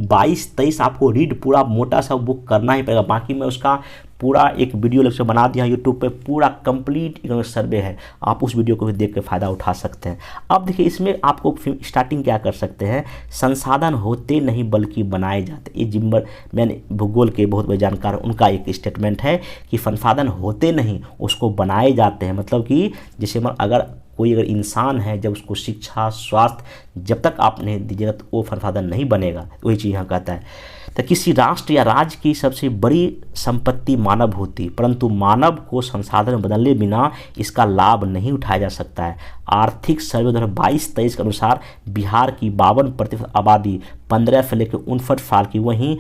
22-23 आपको रीड पूरा मोटा सा बुक करना ही पड़ेगा। बाकी मैं उसका पूरा एक वीडियो लेक्चर बना दिया यूट्यूब पे, पूरा कंप्लीट इकोनॉमिक्स सर्वे है, आप उस वीडियो को भी देख के फ़ायदा उठा सकते हैं। अब देखिए इसमें आपको स्टार्टिंग क्या कर सकते हैं, संसाधन होते नहीं बल्कि बनाए जाते। ये जिम्बर मैंने भूगोल के बहुत बड़े जानकार उनका एक स्टेटमेंट है कि संसाधन होते नहीं उसको बनाए जाते हैं। मतलब कि जैसे अगर कोई इंसान है, जब उसको शिक्षा, स्वास्थ्य जब तक आप नहीं दीजिएगा तो वो संसाधन नहीं बनेगा। वही चीज़ यहाँ कहता है। तो किसी राष्ट्र या राज्य की सबसे बड़ी संपत्ति मानव होती है, परंतु मानव को संसाधन बदलने बिना इसका लाभ नहीं उठाया जा सकता है। आर्थिक सर्वे 2022-23 के अनुसार बिहार की 52% आबादी 15 से लेकर 59 साल की, वहीं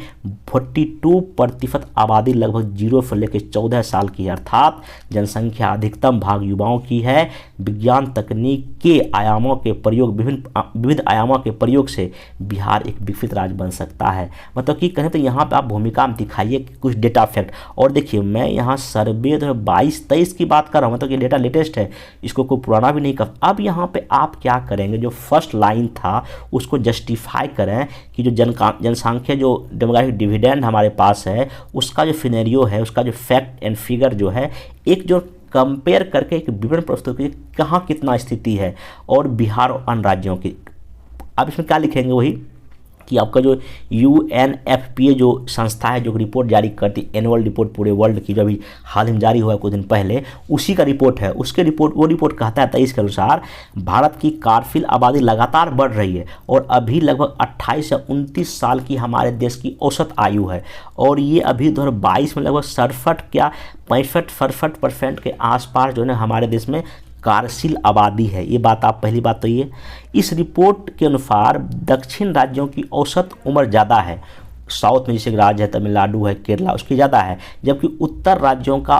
42% आबादी लगभग 0 से लेकर 14 साल की है। अर्थात जनसंख्या अधिकतम भाग युवाओं की है। विज्ञान तकनीक के आयामों के प्रयोग विविध आयामों के प्रयोग से बिहार एक विकसित राज्य बन सकता है। मतलब कि कहें तो यहाँ पे आप भूमिका में दिखाइए कुछ डेटा फैक्ट। और देखिए मैं यहाँ सर्वे 2022-23 की बात कर रहा हूँ, मतलब कि डेटा लेटेस्ट है, इसको कोई पुराना भी नहीं कर। अब यहाँ पे आप क्या करेंगे, जो फर्स्ट लाइन था उसको जस्टिफाई करें कि जो जनसंख्या जो डेमोग्राफिक डिविडेंड हमारे पास है उसका जो सिनेरियो है, उसका जो फैक्ट एंड फिगर जो है, एक जो कंपेयर करके एक विवरण प्रस्तुत कीजिए कहाँ कितना स्थिति है और बिहार और अन्य राज्यों की। अब इसमें क्या लिखेंगे, वही कि आपका जो UNFPA जो संस्था है जो रिपोर्ट जारी करती, एनुअल रिपोर्ट पूरे वर्ल्ड की जो अभी हाल ही में जारी हुआ है कुछ दिन पहले, उसी का रिपोर्ट है। वो रिपोर्ट कहता है 23 के अनुसार भारत की कारफिल आबादी लगातार बढ़ रही है और अभी लगभग 28 से 29 साल की हमारे देश की औसत आयु है। और ये अभी 2022 में लगभग 65% के आसपास जो है हमारे देश में कार्यशील आबादी है। ये बात आप पहली बात तो ये। इस रिपोर्ट के अनुसार दक्षिण राज्यों की औसत उम्र ज़्यादा है। साउथ में जैसे राज्य है तमिलनाडु है, केरला, उसकी ज़्यादा है, जबकि उत्तर राज्यों का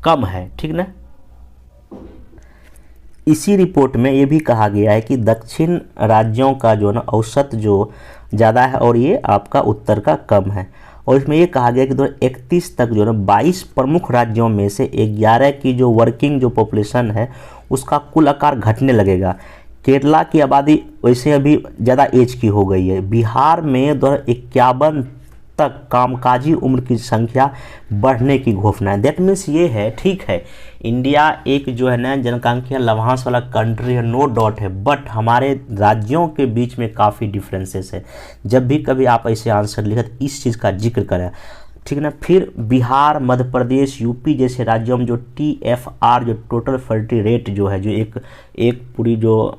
कम है, ठीक ना। इसी रिपोर्ट में ये भी कहा गया है कि दक्षिण राज्यों का जो ना औसत जो ज़्यादा है और ये आपका उत्तर का कम है। और इसमें ये कहा गया कि 2031 तक जो है 22 प्रमुख राज्यों में से 11 की जो वर्किंग जो पॉपुलेशन है उसका कुल आकार घटने लगेगा। केरला की आबादी वैसे अभी ज़्यादा एज की हो गई है। बिहार में 2051 तक कामकाजी उम्र की संख्या बढ़ने की घोषणा है। दैट मीन्स ये है, ठीक है, इंडिया एक जो है ना जनसंख्या लवांश वाला कंट्री है, नो डाउट है, बट हमारे राज्यों के बीच में काफ़ी डिफरेंसेस है। जब भी कभी आप ऐसे आंसर लिखें तो इस चीज़ का जिक्र करें, ठीक है ना। फिर बिहार, मध्य प्रदेश, यूपी जैसे राज्यों में जो TFR जो टोटल फर्टिलिटी रेट जो है, जो एक पूरी जो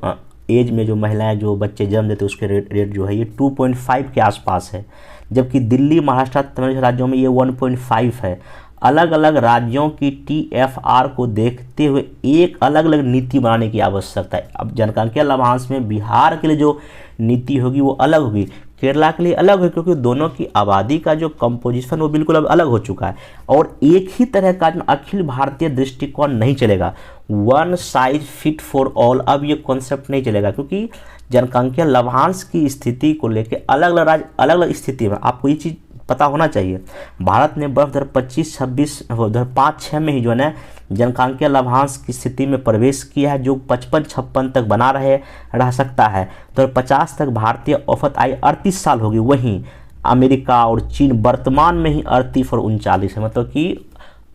एज में जो महिलाएं जो बच्चे जन्म देते उसके रेट जो है ये 2.5 के आसपास है, जबकि दिल्ली, महाराष्ट्र, तमिलनाडु राज्यों में ये 1.5 है। अलग अलग राज्यों की TFR को देखते हुए एक अलग अलग नीति बनाने की आवश्यकता है। अब जनसंख्या लाभांश में बिहार के लिए जो नीति होगी वो अलग होगी, केरला के लिए अलग है, क्योंकि दोनों की आबादी का जो कंपोजिशन वो बिल्कुल अब अलग हो चुका है। और एक ही तरह का अखिल भारतीय दृष्टिकोण नहीं चलेगा, one size fit for all, अब ये कॉन्सेप्ट नहीं चलेगा, क्योंकि जनसंख्या लाभांश की स्थिति को लेकर अलग अलग राज्य अलग अलग स्थिति में, आपको ये चीज़ पता होना चाहिए। भारत ने वर्ष 2025-26 2005-06 में ही जो है ना जनसंख्या लाभांश की स्थिति में प्रवेश किया है, जो 55-56 तक बना रह सकता है। 2050 तक भारतीय औसत आयु 38 साल होगी। वहीं अमेरिका और चीन वर्तमान में ही 38 और 39 है, मतलब कि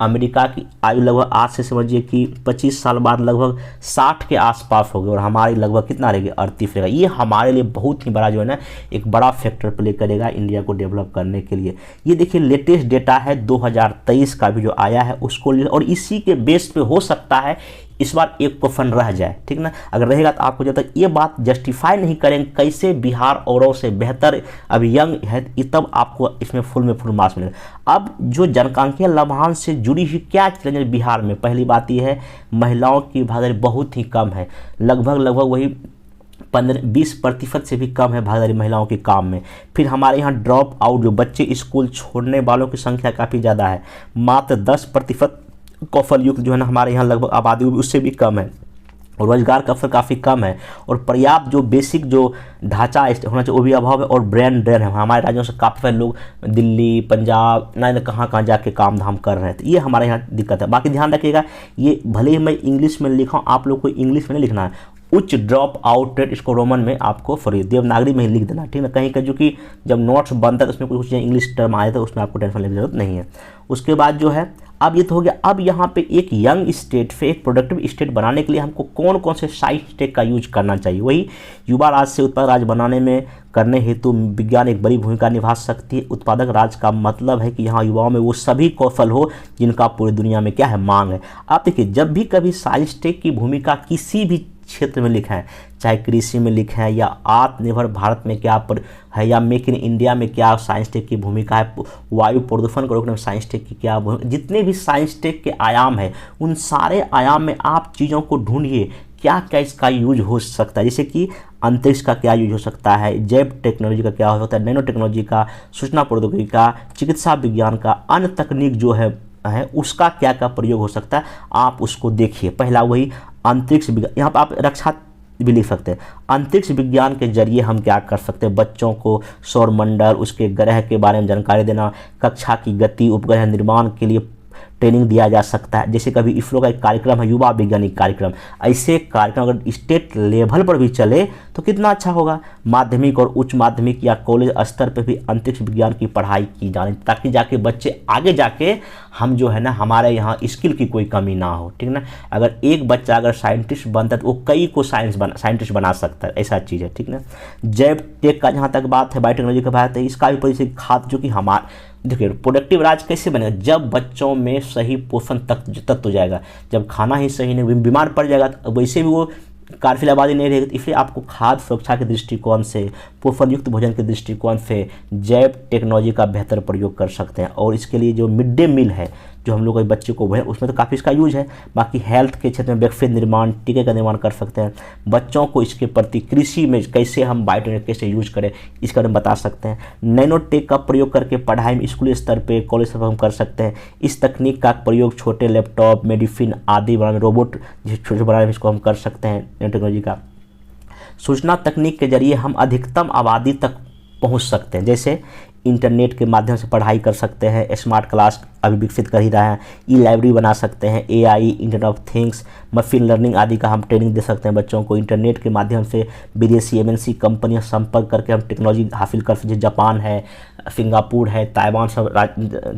अमेरिका की आयु लगभग आज से समझिए कि 25 साल बाद लगभग 60 के आसपास होगी और हमारी लगभग कितना रहेगी, 38 रहेगा। ये हमारे लिए बहुत ही बड़ा जो है ना एक बड़ा फैक्टर प्ले करेगा इंडिया को डेवलप करने के लिए। ये देखिए लेटेस्ट डेटा है 2023 का भी जो आया है उसको, और इसी के बेस पे हो सकता है इस बार एक क्वेश्चन रह जाए, ठीक ना। अगर रहेगा तो आपको जब तक ये बात जस्टिफाई नहीं करेंगे कैसे बिहार औरों से बेहतर अभी यंग है, तब आपको इसमें फुल मार्क्स मिलेगा। अब जो जनसांख्यिकीय लाभांश से जुड़ी हुई क्या चैलेंज बिहार में, पहली बात यह है महिलाओं की भागीदारी बहुत ही कम है, लगभग वही 15-20% से भी कम है भागीदारी महिलाओं के काम में। फिर हमारे यहाँ ड्रॉप आउट, जो बच्चे स्कूल छोड़ने वालों की संख्या काफ़ी ज़्यादा है, मात्र 10% कौशल युक्त जो है ना हमारे यहाँ लगभग आबादी उससे भी कम है। और रोजगार का अवसर काफ़ी कम है, और पर्याप्त जो बेसिक जो ढांचा होना चाहिए वो भी अभाव है, और ब्रेन ड्रेन है। हमारे राज्यों से काफ़ी सारे लोग दिल्ली, पंजाब ना कहाँ जाके काम धाम कर रहे हैं, तो ये हमारे यहाँ दिक्कत है। बाकी ध्यान रखिएगा, ये भले ही मैं इंग्लिश में लिखा हूँ, आप लोग को इंग्लिश में नहीं लिखना है। उच्च ड्रॉप आउट रेट, इसको रोमन में आपको देवनागरी में ही लिख देना, ठीक है। कहीं का जो कि जब नोट्स बनता है तो उसमें कुछ चीज़ें इंग्लिश टर्म आए तो उसमें आपको टेंशन लेने की जरूरत नहीं है। उसके बाद जो है अब ये तो हो गया। अब यहाँ पे एक यंग स्टेट पे एक प्रोडक्टिव स्टेट बनाने के लिए हमको कौन कौन से साइंस टेक का यूज करना चाहिए, वही युवा राज्य से उत्पादक राज्य बनाने में करने हेतु विज्ञान एक बड़ी भूमिका निभा सकती है। उत्पादक राज्य का मतलब है कि यहाँ युवाओं में वो सभी कौशल हो जिनका पूरी दुनिया में क्या है मांग है। आप देखिए, जब भी कभी साइंस टेक की भूमिका किसी भी क्षेत्र में लिखा है, चाहे कृषि में लिखा है या आत्मनिर्भर भारत में क्या पर है या मेक इन इंडिया में क्या साइंस टेक की भूमिका है, वायु प्रदूषण को रोकने में साइंस टेक की क्या भूमिका, जितने भी साइंस टेक के आयाम है उन सारे आयाम में आप चीज़ों को ढूंढिए क्या क्या इसका यूज हो सकता है। जैसे कि अंतरिक्ष का क्या यूज हो सकता है, जैव टेक्नोलॉजी का क्या हो सकता है, नैनो टेक्नोलॉजी का, सूचना प्रौद्योगिकी का, चिकित्सा विज्ञान का, अन्य तकनीक जो है उसका क्या क्या प्रयोग हो सकता है, आप उसको देखिए। पहला वही अंतरिक्ष विज्ञान, यहाँ पर आप रक्षा भी लिख सकते हैं। अंतरिक्ष विज्ञान के जरिए हम क्या कर सकते हैं, बच्चों को सौरमंडल, उसके ग्रह के बारे में जानकारी देना, कक्षा की गति, उपग्रह निर्माण के लिए ट्रेनिंग दिया जा सकता है। जैसे कभी इसरो का एक कार्यक्रम है युवा वैज्ञानिक कार्यक्रम, ऐसे कार्यक्रम अगर स्टेट लेवल पर भी चले तो कितना अच्छा होगा। माध्यमिक और उच्च माध्यमिक या कॉलेज स्तर पर भी अंतरिक्ष विज्ञान की पढ़ाई की जानी, ताकि जाके बच्चे आगे जाके हम जो है ना हमारे यहाँ स्किल की कोई कमी ना हो, ठीक ना। अगर एक बच्चा अगर साइंटिस्ट बनता है तो वो कई को साइंटिस्ट बना सकता है, ऐसा चीज़ है, ठीक ना। जैव टेक का जहाँ तक बात है, बायोटेक्नोलॉजी की बात है, इसका भी परिचय खाद जो कि हमारे देखिए प्रोडक्टिव राज्य कैसे बनेगा, जब बच्चों में सही पोषण तत्व जाएगा, जब खाना ही सही नहीं, बीमार पड़ जाएगा तो वैसे भी वो काफिल आबादी नहीं रहेगी। तो इसलिए आपको खाद्य सुरक्षा के दृष्टिकोण से, पोषण युक्त भोजन के दृष्टिकोण से जैव टेक्नोलॉजी का बेहतर प्रयोग कर सकते हैं। और इसके लिए जो मिड डे मील है जो हम लोग के बच्चे को है उसमें तो काफ़ी इसका यूज है। बाकी हेल्थ के क्षेत्र में वैक्सीन निर्माण, टीके का निर्माण कर सकते हैं। बच्चों को इसके प्रति कृषि में कैसे हम बायोटेक्नोलॉजी कैसे यूज करें इसके बारे में बता सकते हैं। नैनो टेक का प्रयोग करके पढ़ाई में स्कूली स्तर पे, कॉलेज स्तर पर हम कर सकते हैं। इस तकनीक का प्रयोग छोटे लैपटॉप, मेडिसिन आदि बनाने, रोबोट छोटे बनाने में इसको हम कर सकते हैं। नैनो टेक्नोलॉजी का सूचना तकनीक के जरिए हम अधिकतम आबादी तक पहुंच सकते हैं। जैसे इंटरनेट के माध्यम से पढ़ाई कर सकते हैं, स्मार्ट क्लास अभी विकसित कर ही रहे हैं, ई लाइब्रेरी बना सकते हैं, AI, internet of things, machine learning आदि का हम ट्रेनिंग दे सकते हैं बच्चों को। इंटरनेट के माध्यम से विदेशी एमएनसी कंपनियां संपर्क करके हम टेक्नोलॉजी हासिल कर सकते हैं। जापान है, सिंगापुर है, ताइवान सब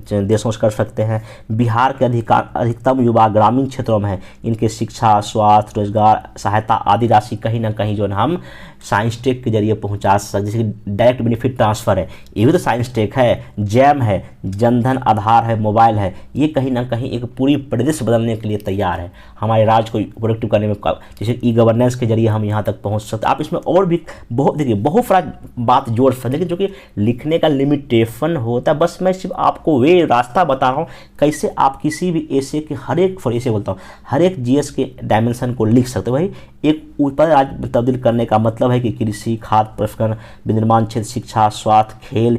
देशों से कर सकते हैं। बिहार के अधिकतम युवा ग्रामीण क्षेत्रों में हैं, इनके शिक्षा, स्वास्थ्य, रोजगार, सहायता आदि राशि कहीं ना कहीं जो है हम साइंस टेक के जरिए पहुंचा सकते। जैसे कि डायरेक्ट बेनिफिट ट्रांसफ़र है, ये भी तो साइंस टेक है। जैम है, जनधन आधार है, मोबाइल है, ये कहीं ना कहीं एक पूरी प्रदेश बदलने के लिए तैयार है, हमारे राज्य को प्रोडक्टिव करने में। जैसे ई गवर्नेंस के जरिए हम यहाँ तक पहुँच सकते। आप इसमें और भी बहुत देखिए बहुत सारा बात जोड़ सकते, लेकिन जो कि लिखने का लिमिटेशन होता है। बस मैं सिर्फ आपको वे रास्ता बता रहा हूँ कैसे आप किसी भी ऐसे के हर एक जीएस के डायमेंशन को लिख सकते हो। भाई एक ऊपर राज्य में तब्दील करने का मतलब है कि कृषि, खाद्य प्रसंस्करण, विनिर्माण क्षेत्र, शिक्षा, स्वास्थ्य, खेल,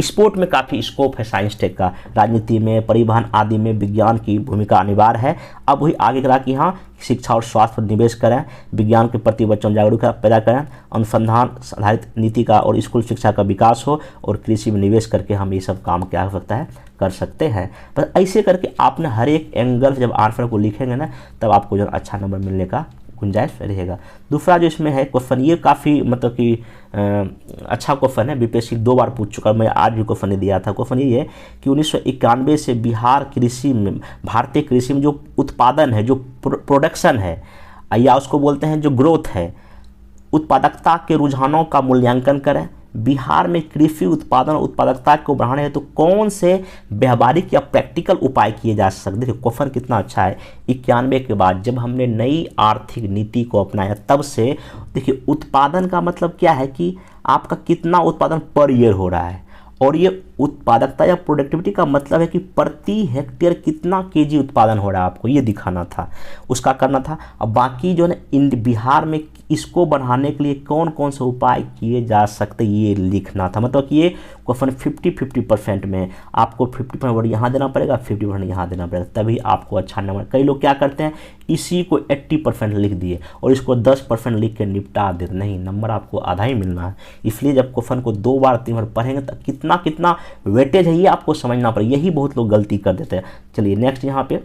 स्पोर्ट में काफ़ी स्कोप है साइंस टेक का। राजनीति में, परिवहन आदि में विज्ञान की भूमिका अनिवार्य है। अब वही आगे करा कि हाँ शिक्षा और स्वास्थ्य पर निवेश करें, विज्ञान के प्रति बच्चों में जागरूकता पैदा करें, अनुसंधान आधारित नीति का और स्कूल शिक्षा का विकास हो, और कृषि में निवेश करके हम ये सब काम क्या हो सकता है कर सकते हैं। बस ऐसे करके आपने हर एक एंगल जब आंसर को लिखेंगे ना तब आपको जो अच्छा नंबर मिलने का गुंजाइश रहेगा। दूसरा जो इसमें है क्वेश्चन, ये काफ़ी मतलब कि अच्छा क्वेश्चन है, बीपीएससी 2 बार पूछ चुका, मैं आज भी क्वेश्चन दिया था। क्वेश्चन ये है कि 1991 से बिहार कृषि में, भारतीय कृषि में जो उत्पादन है, जो प्रोडक्शन है, या उसको बोलते हैं जो ग्रोथ है, उत्पादकता के रुझानों का मूल्यांकन करें, बिहार में कृषि उत्पादन और उत्पादकता को बढ़ाने हेतु तो कौन से व्यवहारिक या प्रैक्टिकल उपाय किए जा सकते। देखिए क्वेश्चन कितना अच्छा है। 91 के बाद जब हमने नई आर्थिक नीति को अपनाया तब से देखिए उत्पादन का मतलब क्या है कि आपका कितना उत्पादन पर ईयर हो रहा है, और ये उत्पादकता या प्रोडक्टिविटी का मतलब है कि प्रति हेक्टेयर कितना केजी उत्पादन हो रहा है, आपको ये दिखाना था, उसका करना था। अब बाकी जो है ना बिहार में इसको बढ़ाने के लिए कौन कौन से उपाय किए जा सकते ये लिखना था। मतलब कि ये क्वेश्चन 50-50% में आपको 50% यहाँ देना पड़ेगा, 50% यहाँ देना पड़ेगा, तभी आपको अच्छा नंबर। कई लोग क्या करते हैं इसी को 80% लिख दिए और इसको 10% लिख के निपटा देते, नहीं नंबर आपको आधा ही मिलना है। इसलिए जब क्वेश्चन को 2 बार 3 बार पढ़ेंगे तो कितना कितना वेटेज है ये आपको समझना पड़ेगा, यही बहुत लोग गलती कर देते हैं। चलिए नेक्स्ट यहाँ पे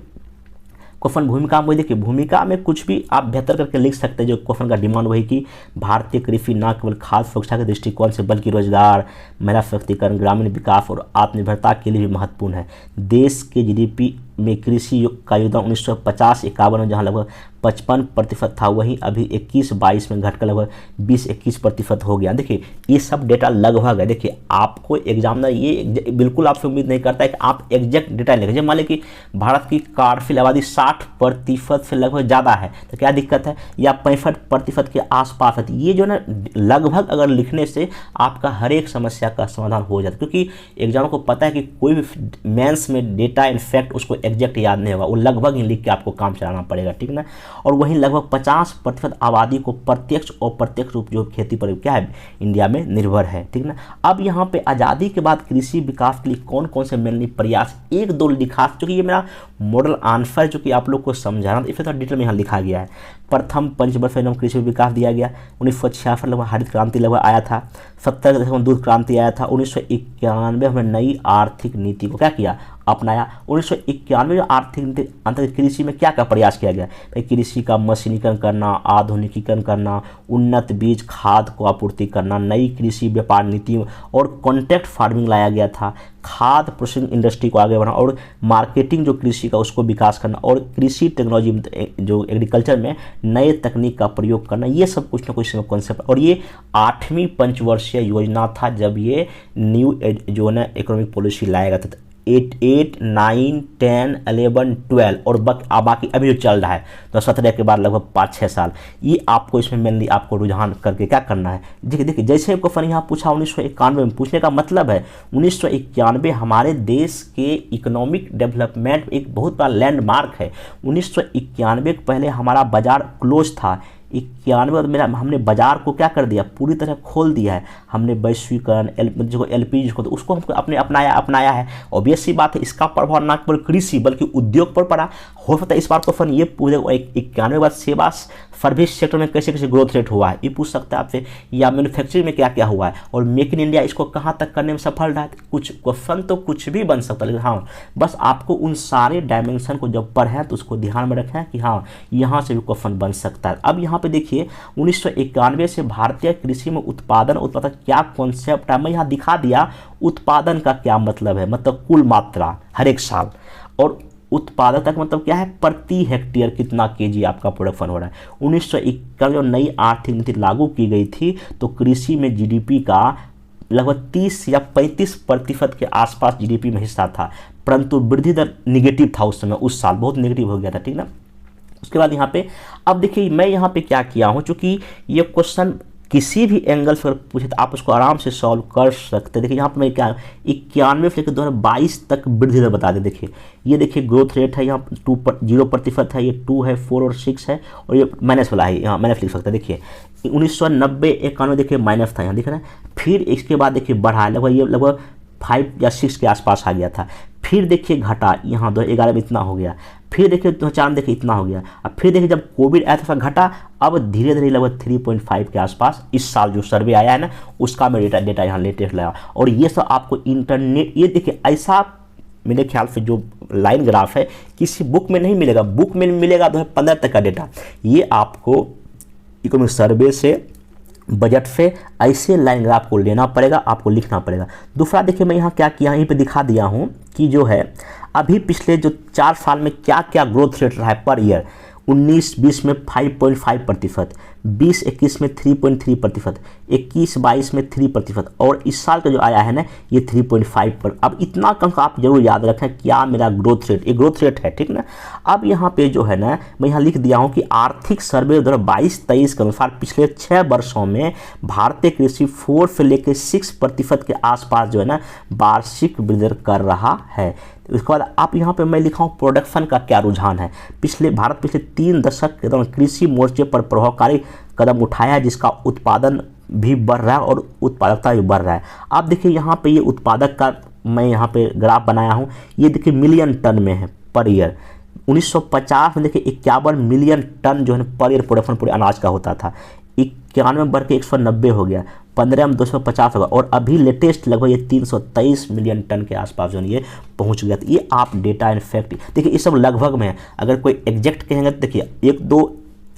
क्वेश्चन भूमिका में देखिए, भूमिका में कुछ भी आप बेहतर करके लिख सकते हैं। जो क्वेश्चन का डिमांड वही कि भारतीय कृषि न केवल खाद्य सुरक्षा के दृष्टिकोण से बल्कि रोजगार, महिला सशक्तिकरण, ग्रामीण विकास और आत्मनिर्भरता के लिए भी महत्वपूर्ण है। देश के जीडीपी में कृषि का योगदान 1950-51 में जहाँ लगभग 55% था, वहीं अभी 21-22 में घटकर लगभग 20-21% हो गया। देखिए ये सब डेटा लगभग है। देखिए आपको एग्जामिनर ये बिल्कुल आपसे उम्मीद नहीं करता है कि आप एग्जैक्ट डेटा लिखें। माने कि भारत की कारफिल आबादी 60% से लगभग ज़्यादा है तो क्या दिक्कत है, या 65% के आसपास है, तो ये जो ना लगभग अगर लिखने से आपका हर एक समस्या का समाधान हो जाता है। क्योंकि एग्जाम को पता है कि कोई भी मेंस में डेटा इनफैक्ट उसको एग्जैक्ट याद नहीं होगा, वो लगभग ही लिख के आपको काम चलाना पड़ेगा, ठीक ना। और वहीं लगभग 50% आबादी को प्रत्यक्ष और प्रत्यक्ष रूप जो खेती पर क्या है इंडिया में निर्भर है, ठीक ना। अब यहाँ पे आज़ादी के बाद कृषि विकास के लिए कौन कौन से मेनली प्रयास 1-2 लिखा, क्योंकि ये मेरा मॉडल आंसर जो कि आप लोग को समझाना तो इसे थोड़ा डिटेल में यहाँ लिखा गया है। प्रथम पंचवर्षीय योजना कृषि विकास दिया गया। 1966 लगभग हरित क्रांति लगभग आया था। 70 के दशक में दूध क्रांति आया था। 1991 हमने नई आर्थिक नीति को क्या किया अपनाया। 1991 में आर्थिक नीति अंतर्गत कृषि में क्या क्या प्रयास किया गया भाई, कृषि का मशीनीकरण करना, आधुनिकीकरण करना, उन्नत बीज खाद को आपूर्ति करना, नई कृषि व्यापार नीति और कॉन्ट्रैक्ट फार्मिंग लाया गया था, खाद प्रोसेसिंग इंडस्ट्री को आगे बढ़ाना और मार्केटिंग जो कृषि का उसको विकास करना, और कृषि टेक्नोलॉजी जो एग्रीकल्चर में नए तकनीक का प्रयोग करना, ये सब कुछ ना कुछ कॉन्सेप्ट। और ये 8वीं पंचवर्षीय योजना था जब ये न्यू जो है इकोनॉमिक पॉलिसी लाया गया था। 8, 9, 10, 11, 12 और बाकी अभी जो चल रहा है तो 17 के बाद लगभग 5-6 साल, ये आपको इसमें मेनली आपको रुझान करके क्या करना है। देखिए जैसे क्वेश्चन यहाँ पूछा 1991 में, पूछने का मतलब है 1991 हमारे देश के इकोनॉमिक डेवलपमेंट एक बहुत बड़ा लैंडमार्क है। 1991 के पहले हमारा बाजार क्लोज था। 91 मेरा हमने बाजार को क्या कर दिया, पूरी तरह खोल दिया है। हमने वैश्वीकरण जो LPG को तो उसको हमको अपने अपनाया है। ऑब्वियस सी बात है इसका प्रभाव न केवल कृषि बल्कि उद्योग पर पड़ा। हो सकता है इस बार क्वेश्चन ये पूरे 91 बाद सेवा सर्विस सेक्टर में कैसे कैसे ग्रोथ रेट हुआ है ये पूछ सकते हैं आपसे, या मैन्युफैक्चरिंग में क्या क्या हुआ है, और मेक इन इंडिया इसको कहाँ तक करने में सफल रहा है। कुछ क्वेश्चन तो कुछ भी बन सकता है, लेकिन हाँ बस आपको उन सारे डायमेंशन को जब पढ़ें तो उसको ध्यान में रखें कि हाँ यहाँ से भी क्वेश्चन बन सकता है। अब यहाँ पे देखिए 1991 से भारतीय कृषि में उत्पादन क्या कॉन्सेप्ट है, मैं यहाँ दिखा दिया। उत्पादन का क्या मतलब है, मतलब कुल मात्रा हर एक साल, और उत्पादकता का मतलब क्या है, प्रति हेक्टेयर कितना केजी आपका प्रोडक्शन हो रहा है। 1991 जो नई आर्थिक नीति लागू की गई थी तो कृषि में जीडीपी का लगभग 30 या 35% के आसपास जीडीपी में हिस्सा था, परंतु वृद्धि दर निगेटिव था उस समय, उस साल बहुत निगेटिव हो गया था, ठीक ना। उसके बाद यहाँ पे अब देखिए मैं यहाँ पे क्या किया हूँ, चूँकि ये क्वेश्चन किसी भी एंगल से पूछे तो आप उसको आराम से सॉल्व कर सकते हैं। देखिए यहाँ पर मैं क्या 91 से लेकर 2022 तक वृद्धि दर बता दें। देखिए ये देखिए ग्रोथ रेट है, यहाँ 0% है, ये 2 है, 4 और 6 है, और ये माइनस वाला है, यहाँ माइनस लिख सकते हैं। देखिए 1990-91 देखिए माइनस था, यहाँ दिख रहा है। फिर इसके बाद देखिए बढ़ा, लगभग ये लगभग 5 या 6 के आसपास आ गया था। फिर देखिए घटा, यहाँ 2011 में इतना हो गया। फिर देखिए 2004 में देखिए इतना हो गया। अब फिर देखिए जब कोविड आया था घटा, अब धीरे धीरे लगभग 3.5 के आसपास इस साल जो सर्वे आया है ना उसका मैं डेटा यहाँ लेटेस्ट लाया। और ये सब आपको इंटरनेट, ये देखिए ऐसा मेरे ख्याल से जो लाइन ग्राफ है किसी बुक में नहीं मिलेगा, बुक में मिलेगा 2015 तक का डेटा। ये आपको इकोनॉमिक सर्वे से, बजट से ऐसे लाइन ग्राफ को लेना पड़ेगा, आपको लिखना पड़ेगा। दूसरा देखिए मैं यहाँ क्या किया, यहीं पे दिखा दिया हूँ कि जो है अभी पिछले जो 4 साल में क्या क्या ग्रोथ रेट रहा है पर ईयर। 19-20 में 5.5%, 20-21 में 3.3%, 21-22 में 3% और इस साल का जो आया है ना ये 3.5 पर। अब इतना कम का आप जरूर याद रखें क्या मेरा ग्रोथ रेट, ये ग्रोथ रेट है, ठीक ना। अब यहाँ पे जो है ना मैं यहाँ लिख दिया हूँ कि आर्थिक सर्वे 2022-23 के अनुसार पिछले 6 वर्षों में भारतीय कृषि 4 से लेकर 6% के आसपास जो है ना वार्षिक वृद्धि कर रहा है। उसके बाद आप यहाँ पे मैं लिखा हूँ प्रोडक्शन का क्या रुझान है। भारत पिछले 3 दशक के दौरान कृषि मोर्चे पर प्रभावकारी कदम उठाया है, जिसका उत्पादन भी बढ़ रहा है और उत्पादकता भी बढ़ रहा है। आप देखिए यहाँ पे ये उत्पादक का मैं यहाँ पे ग्राफ बनाया हूँ, ये देखिए मिलियन टन में है पर ईयर। 1950 में देखिए 51 मिलियन टन जो है पर ईयर प्रोडक्शन पूरे अनाज का होता था, 91 बढ़ के 190 हो गया, 15 में 250 होगा और अभी लेटेस्ट लगभग ये 323 मिलियन टन के आसपास जो है ये पहुंच गया। तो ये आप डेटा इन फैक्ट देखिए ये सब लगभग में है, अगर कोई एग्जैक्ट कहेंगे तो देखिए 1-2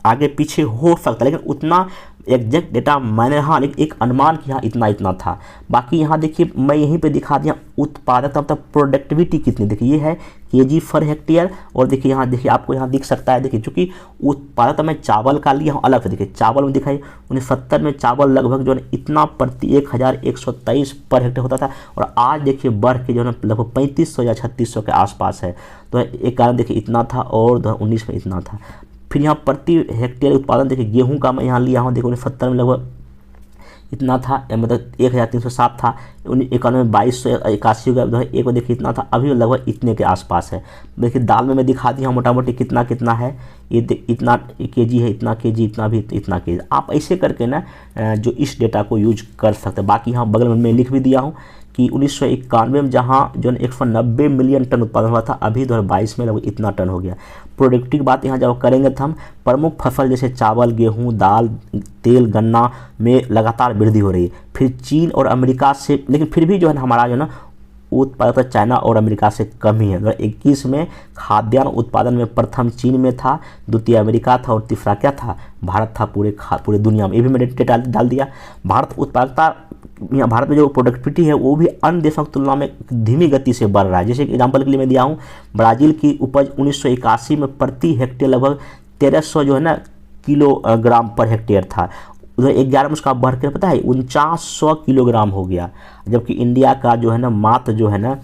आगे पीछे हो सकता है, लेकिन उतना एग्जैक्ट डेटा मैंने हाँ एक अनुमान किया इतना था। बाकी यहाँ देखिए मैं यहीं पे दिखा दिया उत्पादकता मतलब प्रोडक्टिविटी कितनी, देखिए ये है केजी पर हेक्टेयर और देखिए यहाँ देखिए आपको यहाँ दिख सकता है। देखिए चूँकि उत्पादकता मैं चावल का लिया हूँ अलग से, देखिए चावल में दिखाई 1970 में चावल लगभग जो है इतना प्रति 1123 पर हेक्टेयर होता था और आज देखिए बढ़ के जो है लगभग 3500 या 3600 के आसपास है। तो एक कारण देखिए इतना था और 2019 में इतना था। फिर यहाँ प्रति हेक्टेयर उत्पादन देखिए गेहूं का मैं यहाँ लिया हूँ, देखो 1970 में लगभग इतना था, मतलब 1307 था, 91 में 2281 हो गया, एक में देखिए इतना था, अभी लगभग इतने के आसपास है। देखिए दाल में मैं दिखा दिया मोटा मोटी कितना है, ये इतना केजी है, इतना केजी, इतना भी इतना केजी। आप ऐसे करके ना जो इस डेटा को यूज कर सकते हैं। बाकी यहाँ बगल में मैं लिख भी दिया हूँ कि 1991 में जहाँ जो 190 मिलियन टन उत्पादन हुआ था, अभी 2022 में लगभग इतना टन हो गया। प्रोडक्टिव की बात यहाँ जब करेंगे तो हम प्रमुख फसल जैसे चावल, गेहूं, दाल, तेल, गन्ना में लगातार वृद्धि हो रही है। फिर चीन और अमेरिका से, लेकिन फिर भी जो है हमारा जो है ना उत्पादकता चाइना और अमेरिका से कम ही है। 2021 में खाद्यान्न उत्पादन में प्रथम चीन में था, द्वितीय अमेरिका था और तीसरा क्या था, भारत था पूरे दुनिया में। ये भी मैंने डेटा डाल दिया। भारत में जो प्रोडक्टिविटी है वो भी अन्य देशों की तुलना में धीमी गति से बढ़ रहा है। जैसे एग्जांपल के लिए मैं दिया हूँ ब्राज़ील की उपज 1981 में प्रति हेक्टेयर लगभग 1300 जो है ना किलोग्राम पर हेक्टेयर था। उधर 11 में उसका बढ़ कर पता है 4900 किलोग्राम हो गया, जबकि इंडिया का जो है ना मात्र जो है ना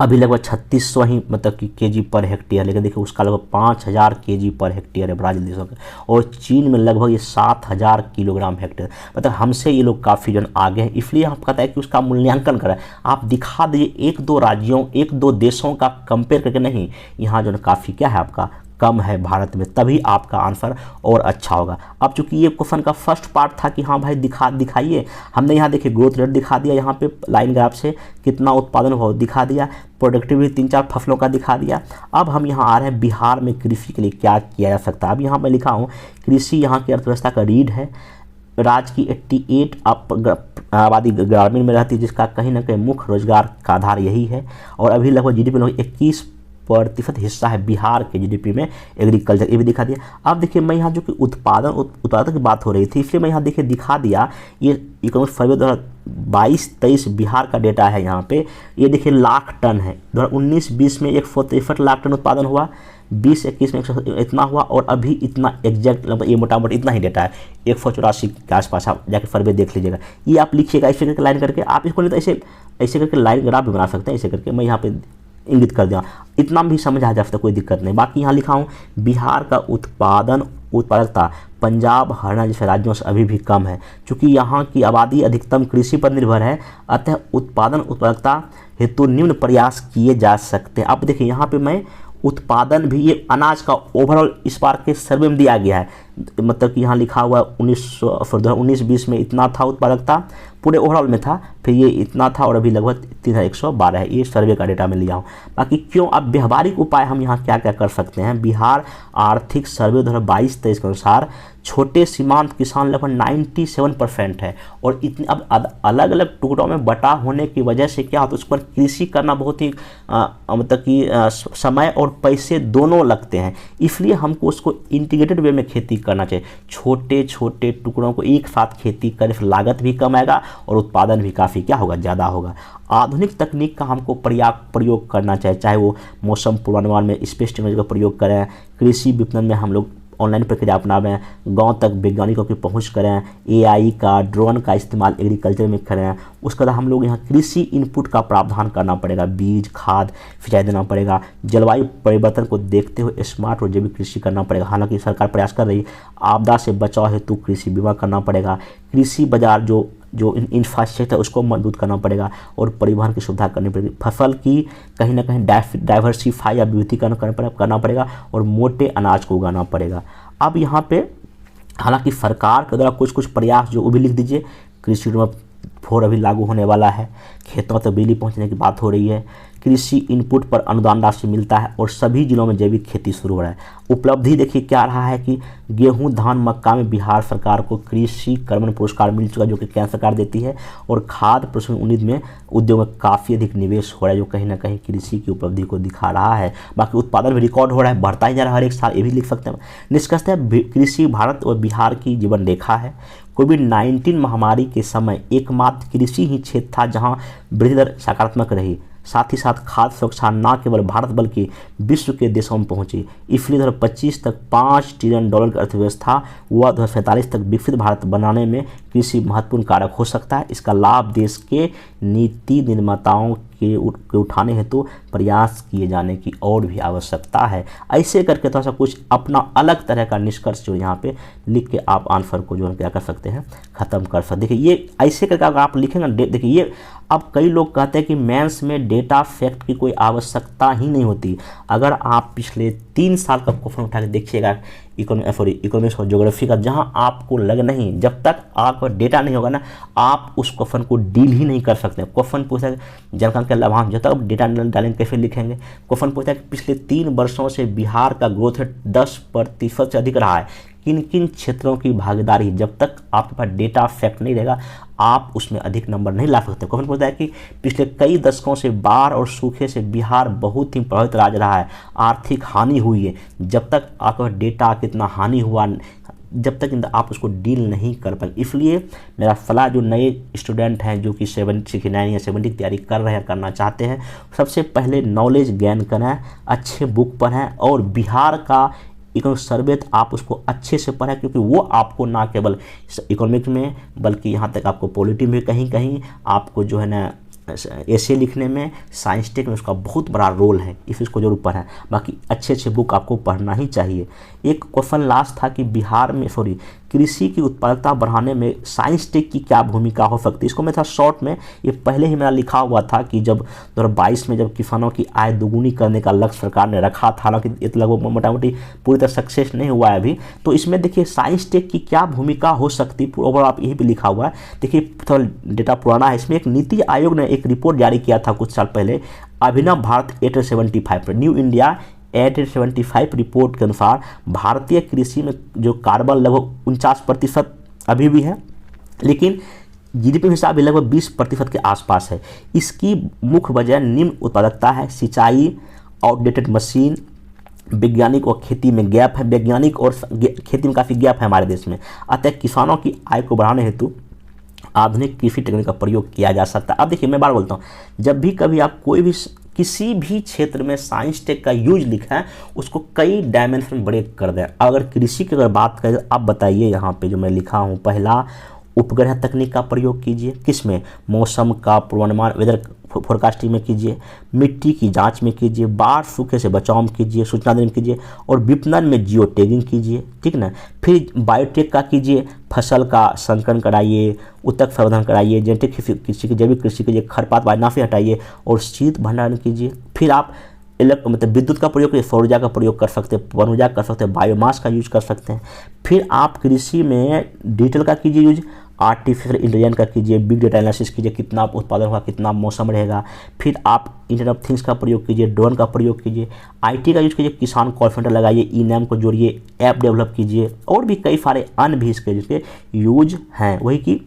अभी लगभग 3600 ही मतलब कि केजी पर हेक्टेयर, लेकिन देखिए उसका लगभग 5000 केजी पर हेक्टेयर है ब्राज़ील देशों का। और चीन में लगभग ये 7000 किलोग्राम हेक्टेयर, मतलब हमसे ये लोग काफ़ी जन आगे हैं। इसलिए हम कहते हैं कि उसका मूल्यांकन करें, आप दिखा दीजिए 1-2 राज्यों 1-2 देशों का कंपेयर करके नहीं, यहाँ जो है काफ़ी क्या है आपका कम है भारत में, तभी आपका आंसर और अच्छा होगा। अब चूंकि ये क्वेश्चन का फर्स्ट पार्ट था कि हाँ भाई दिखाइए, हमने यहाँ देखिए ग्रोथ रेट दिखा दिया, यहाँ पे लाइन ग्राफ से कितना उत्पादन हुआ दिखा दिया, प्रोडक्टिविटी 3-4 फसलों का दिखा दिया। अब हम यहाँ आ रहे हैं बिहार में कृषि के लिए क्या किया जा सकता है। अब यहाँ मैं लिखा हूँ कृषि यहाँ की अर्थव्यवस्था का रीढ़ है। राज्य की 88 आबादी ग्रामीण में रहती है, जिसका कहीं ना कहीं मुख्य रोजगार का आधार यही है। और अभी लगभग जीडीपी लगभग 21% हिस्सा है बिहार के जीडीपी में एग्रीकल्चर, ये भी दिखा दिया। अब देखिए मैं यहाँ जो कि उत्पादन की बात हो रही थी, इसलिए मैं यहाँ देखिए दिखा दिया ये इकोनॉमिक सर्वे 2022-23 बिहार का डेटा है। यहाँ पे ये देखिए लाख टन है। 2019-20 में 163 लाख टन उत्पादन हुआ, 20-21 में इतना हुआ और अभी इतना एग्जैक्ट लगभग ये मोटा इतना ही डेटा है 184 के आसपास। आप जाके सर्वे देख लीजिएगा, ये आप लिखिएगा ऐसे करके लाइन करके। आप इसको नहीं तो ऐसे करके लाइन ग्राफ भी बना सकते हैं, ऐसे करके मैं यहाँ पे इंगित कर दिया, इतना भी समझ आ जाता है, कोई दिक्कत नहीं। बाकी यहाँ लिखा हूँ बिहार का उत्पादकता पंजाब, हरियाणा जैसे राज्यों से अभी भी कम है। चूँकि यहाँ की आबादी अधिकतम कृषि पर निर्भर है, अतः उत्पादकता हेतु निम्न प्रयास किए जा सकते हैं। अब देखिए यहाँ पे मैं उत्पादन भी, ये अनाज का ओवरऑल इस बार के सर्वे में दिया गया है, मतलब कि यहाँ लिखा हुआ 19-20 में इतना था उत्पादकता पूरे ओवरऑल में था, फिर ये इतना था और अभी लगभग 3112 है। ये सर्वे का डेटा में लिया हूँ। बाकी क्यों, अब व्यवहारिक उपाय हम यहाँ क्या क्या कर सकते हैं। बिहार आर्थिक सर्वे 2022-23 के अनुसार छोटे सीमांत किसान लगभग 97% है और इतने अब अलग अलग टुकड़ों में बटा होने की वजह से क्या होता है, उस पर कृषि करना बहुत ही मतलब कि समय और पैसे दोनों लगते हैं। इसलिए हमको उसको इंटीग्रेटेड वे में खेती करना चाहिए। छोटे छोटे टुकड़ों को एक साथ खेती करने से लागत भी कम आएगा और उत्पादन भी काफ़ी क्या होगा, ज़्यादा होगा। आधुनिक तकनीक का हमको पर्याप्त प्रयोग करना चाहिए, चाहे वो मौसम पूर्वानुमान में स्पेस टेक्नोलॉजी का प्रयोग करें, कृषि विपणन में हम लोग ऑनलाइन प्रक्रिया अपनावें, गांव तक वैज्ञानिकों की पहुंच करें, एआई का, ड्रोन का इस्तेमाल एग्रीकल्चर में करें। उसके बाद हम लोग यहाँ कृषि इनपुट का प्रावधान करना पड़ेगा, बीज, खाद, सिंचाई देना पड़ेगा। जलवायु परिवर्तन को देखते हुए स्मार्ट और जैविक कृषि करना पड़ेगा। हालांकि सरकार प्रयास कर रही है, आपदा से बचाव हेतु कृषि बीमा करना पड़ेगा। कृषि बाजार जो इंफ्रास्ट्रक्चर उसको मजबूत करना पड़ेगा और परिवहन की सुविधा करनी पड़ेगी। फसल की कहीं ना कहीं डाइवर्सिफाई या विविधीकरण करना पड़ेगा और मोटे अनाज को उगाना पड़ेगा। अब यहाँ पे हालांकि सरकार के द्वारा कुछ कुछ प्रयास जो वो भी लिख दीजिए। कृषि ऋण 4 अभी लागू होने वाला है, खेतों तक बिजली पहुँचने की बात हो रही है, कृषि इनपुट पर अनुदान राशि मिलता है और सभी जिलों में जैविक खेती शुरू हो रहा है। उपलब्धि देखिए क्या रहा है कि गेहूं, धान, मक्का में बिहार सरकार को कृषि कर्मण पुरस्कार मिल चुका, जो कि केंद्र सरकार देती है, और खाद्य प्रसंस्करण यूनिट में उद्योग में काफ़ी अधिक निवेश हो रहा है, जो कहीं ना कहीं कृषि की उपलब्धि को दिखा रहा है। बाकी उत्पादन भी रिकॉर्ड हो रहा है, बढ़ता ही जा रहा है हर एक साल, ये भी लिख सकते हैं। निष्कर्षतः कृषि भारत और बिहार की जीवन रेखा है। कोविड-19 महामारी के समय एकमात्र कृषि ही क्षेत्र था जहाँ वृद्धि दर सकारात्मक रही। साथ ही साथ खाद्य सुरक्षा न केवल भारत बल्कि विश्व के देशों में पहुंची। इसलिए 2025 तक $5 ट्रिलियन की अर्थव्यवस्था व 2045 तक विकसित भारत बनाने में कृषि महत्वपूर्ण कारक हो सकता है। इसका लाभ देश के नीति निर्माताओं के उठाने हेतु प्रयास किए जाने की और भी आवश्यकता है। ऐसे करके थोड़ा सा कुछ अपना अलग तरह का निष्कर्ष जो यहाँ पे लिख के आप आंसर को जो है क्या कर सकते हैं, ख़त्म कर सकते। देखिए ये ऐसे करके अगर आप लिखेंगे, देखिए ये अब कई लोग कहते हैं कि मेंस में डेटा फैक्ट की कोई आवश्यकता ही नहीं होती। अगर आप पिछले 3 साल का क्वेश्चन उठा के देखिएगा इकोनॉमिक्स और ज्योग्राफी का, जहां आपको लग नहीं, जब तक आपका डेटा नहीं होगा ना, आप उस क्वेश्चन को डील ही नहीं कर सकते। क्वेश्चन पूछा है जनसंख्या के लाभांश, जब तक डेटा डालेंगे कैसे लिखेंगे। क्वेश्चन पूछा है कि पिछले 3 वर्षों से बिहार का ग्रोथ रेट 10% से अधिक रहा है, किन किन क्षेत्रों की भागीदारी। जब तक आपके पास डेटा फैक्ट नहीं रहेगा आप उसमें अधिक नंबर नहीं ला सकते। क्वेश्चन पूछता है कि पिछले कई दशकों से बाढ़ और सूखे से बिहार बहुत ही प्रभावित राज्य रहा है, आर्थिक हानि हुई है। जब तक आपका डेटा कितना हानि हुआ, जब तक आप उसको डील नहीं कर पाए। इसलिए मेरा सलाह जो नए स्टूडेंट हैं जो कि 69 या 70 की तैयारी कर रहे हैं, करना चाहते हैं, सबसे पहले नॉलेज गेन करें, अच्छे बुक पढ़ें और बिहार का इकोनॉमिक सर्वे आप उसको अच्छे से पढ़ें, क्योंकि वो आपको ना केवल इकोनॉमिक्स में बल्कि यहाँ तक आपको पॉलिटी में कहीं कहीं आपको जो है ना ऐसे लिखने में, साइंस टेक में उसका बहुत बड़ा रोल है। इसको जरूर पढ़ें। बाकी अच्छे अच्छे बुक आपको पढ़ना ही चाहिए। एक क्वेश्चन लास्ट था कि बिहार में कृषि की उत्पादकता बढ़ाने में साइंस टेक की क्या भूमिका हो सकती है। इसको मैं था शॉर्ट में, ये पहले ही मेरा लिखा हुआ था कि जब 2022 में जब किसानों की आय दोगुनी करने का लक्ष्य सरकार ने रखा था, हालांकि ये तो लगभग मोटा मोटी पूरी तरह सक्सेस नहीं हुआ है अभी, तो इसमें देखिए साइंस टेक की क्या भूमिका हो सकती है, ओवरऑल आप यही भी लिखा हुआ है। देखिए थोड़ा डेटा पुराना है, इसमें एक नीति आयोग ने एक रिपोर्ट जारी किया था कुछ साल पहले, अभिनव भारत 875 न्यू इंडिया 875 रिपोर्ट के अनुसार भारतीय कृषि में जो कार्बन लगभग 49% अभी भी है, लेकिन जीडीपी हिसाब भी लगभग 20% के आसपास है। इसकी मुख्य वजह निम्न उत्पादकता है, सिंचाई, आउटडेटेड मशीन, वैज्ञानिक और खेती में गैप है, वैज्ञानिक और खेती में काफ़ी गैप है हमारे देश में। अतः किसानों की आय को बढ़ाने हेतु आधुनिक कृषि तकनीक का प्रयोग किया जा सकता है। अब देखिए मैं बार बोलता हूँ, जब भी कभी आप कोई भी किसी भी क्षेत्र में साइंस टेक का यूज लिखा है उसको कई डायमेंशन ब्रेक कर दें। अगर कृषि की अगर बात करें, आप बताइए यहाँ पे जो मैं लिखा हूँ, पहला उपग्रह तकनीक का प्रयोग कीजिए, किसमें, मौसम का पूर्वानुमान वेदर फोरकास्टिंग में कीजिए, मिट्टी की जांच में कीजिए, बाढ़ सूखे से बचाव में कीजिए, सूचना देने में कीजिए, और विपणन में जियो टैगिंग कीजिए, ठीक ना। फिर बायोटेक का कीजिए, फसल का संकलन कराइए, उत्तक संवर्धन कराइए, जेनेटिक कृषि की, जैविक कृषि कीजिए, खरपात वायनाफी हटाइए और शीत भंडारण कीजिए। फिर आप मतलब विद्युत का प्रयोग करिए, सौर ऊर्जा का प्रयोग कर सकते हैं, पवन ऊर्जा कर सकते हैं, बायोमास का यूज कर सकते हैं। फिर आप कृषि में डिजिटल का कीजिए यूज, आर्टिफिशियल इंटेलिजेंस का कीजिए, बिग डेटा एनालिसिस कीजिए, कितना उत्पादन होगा, कितना मौसम रहेगा। फिर आप इंटरनेट ऑफ थिंग्स का प्रयोग कीजिए, ड्रोन का प्रयोग कीजिए, आईटी का यूज कीजिए, किसान कॉल सेंटर लगाइए, ई-नैम को जोड़िए, ऐप डेवलप कीजिए, और भी कई सारे अन्य भी इसके जिसके यूज हैं। वही कि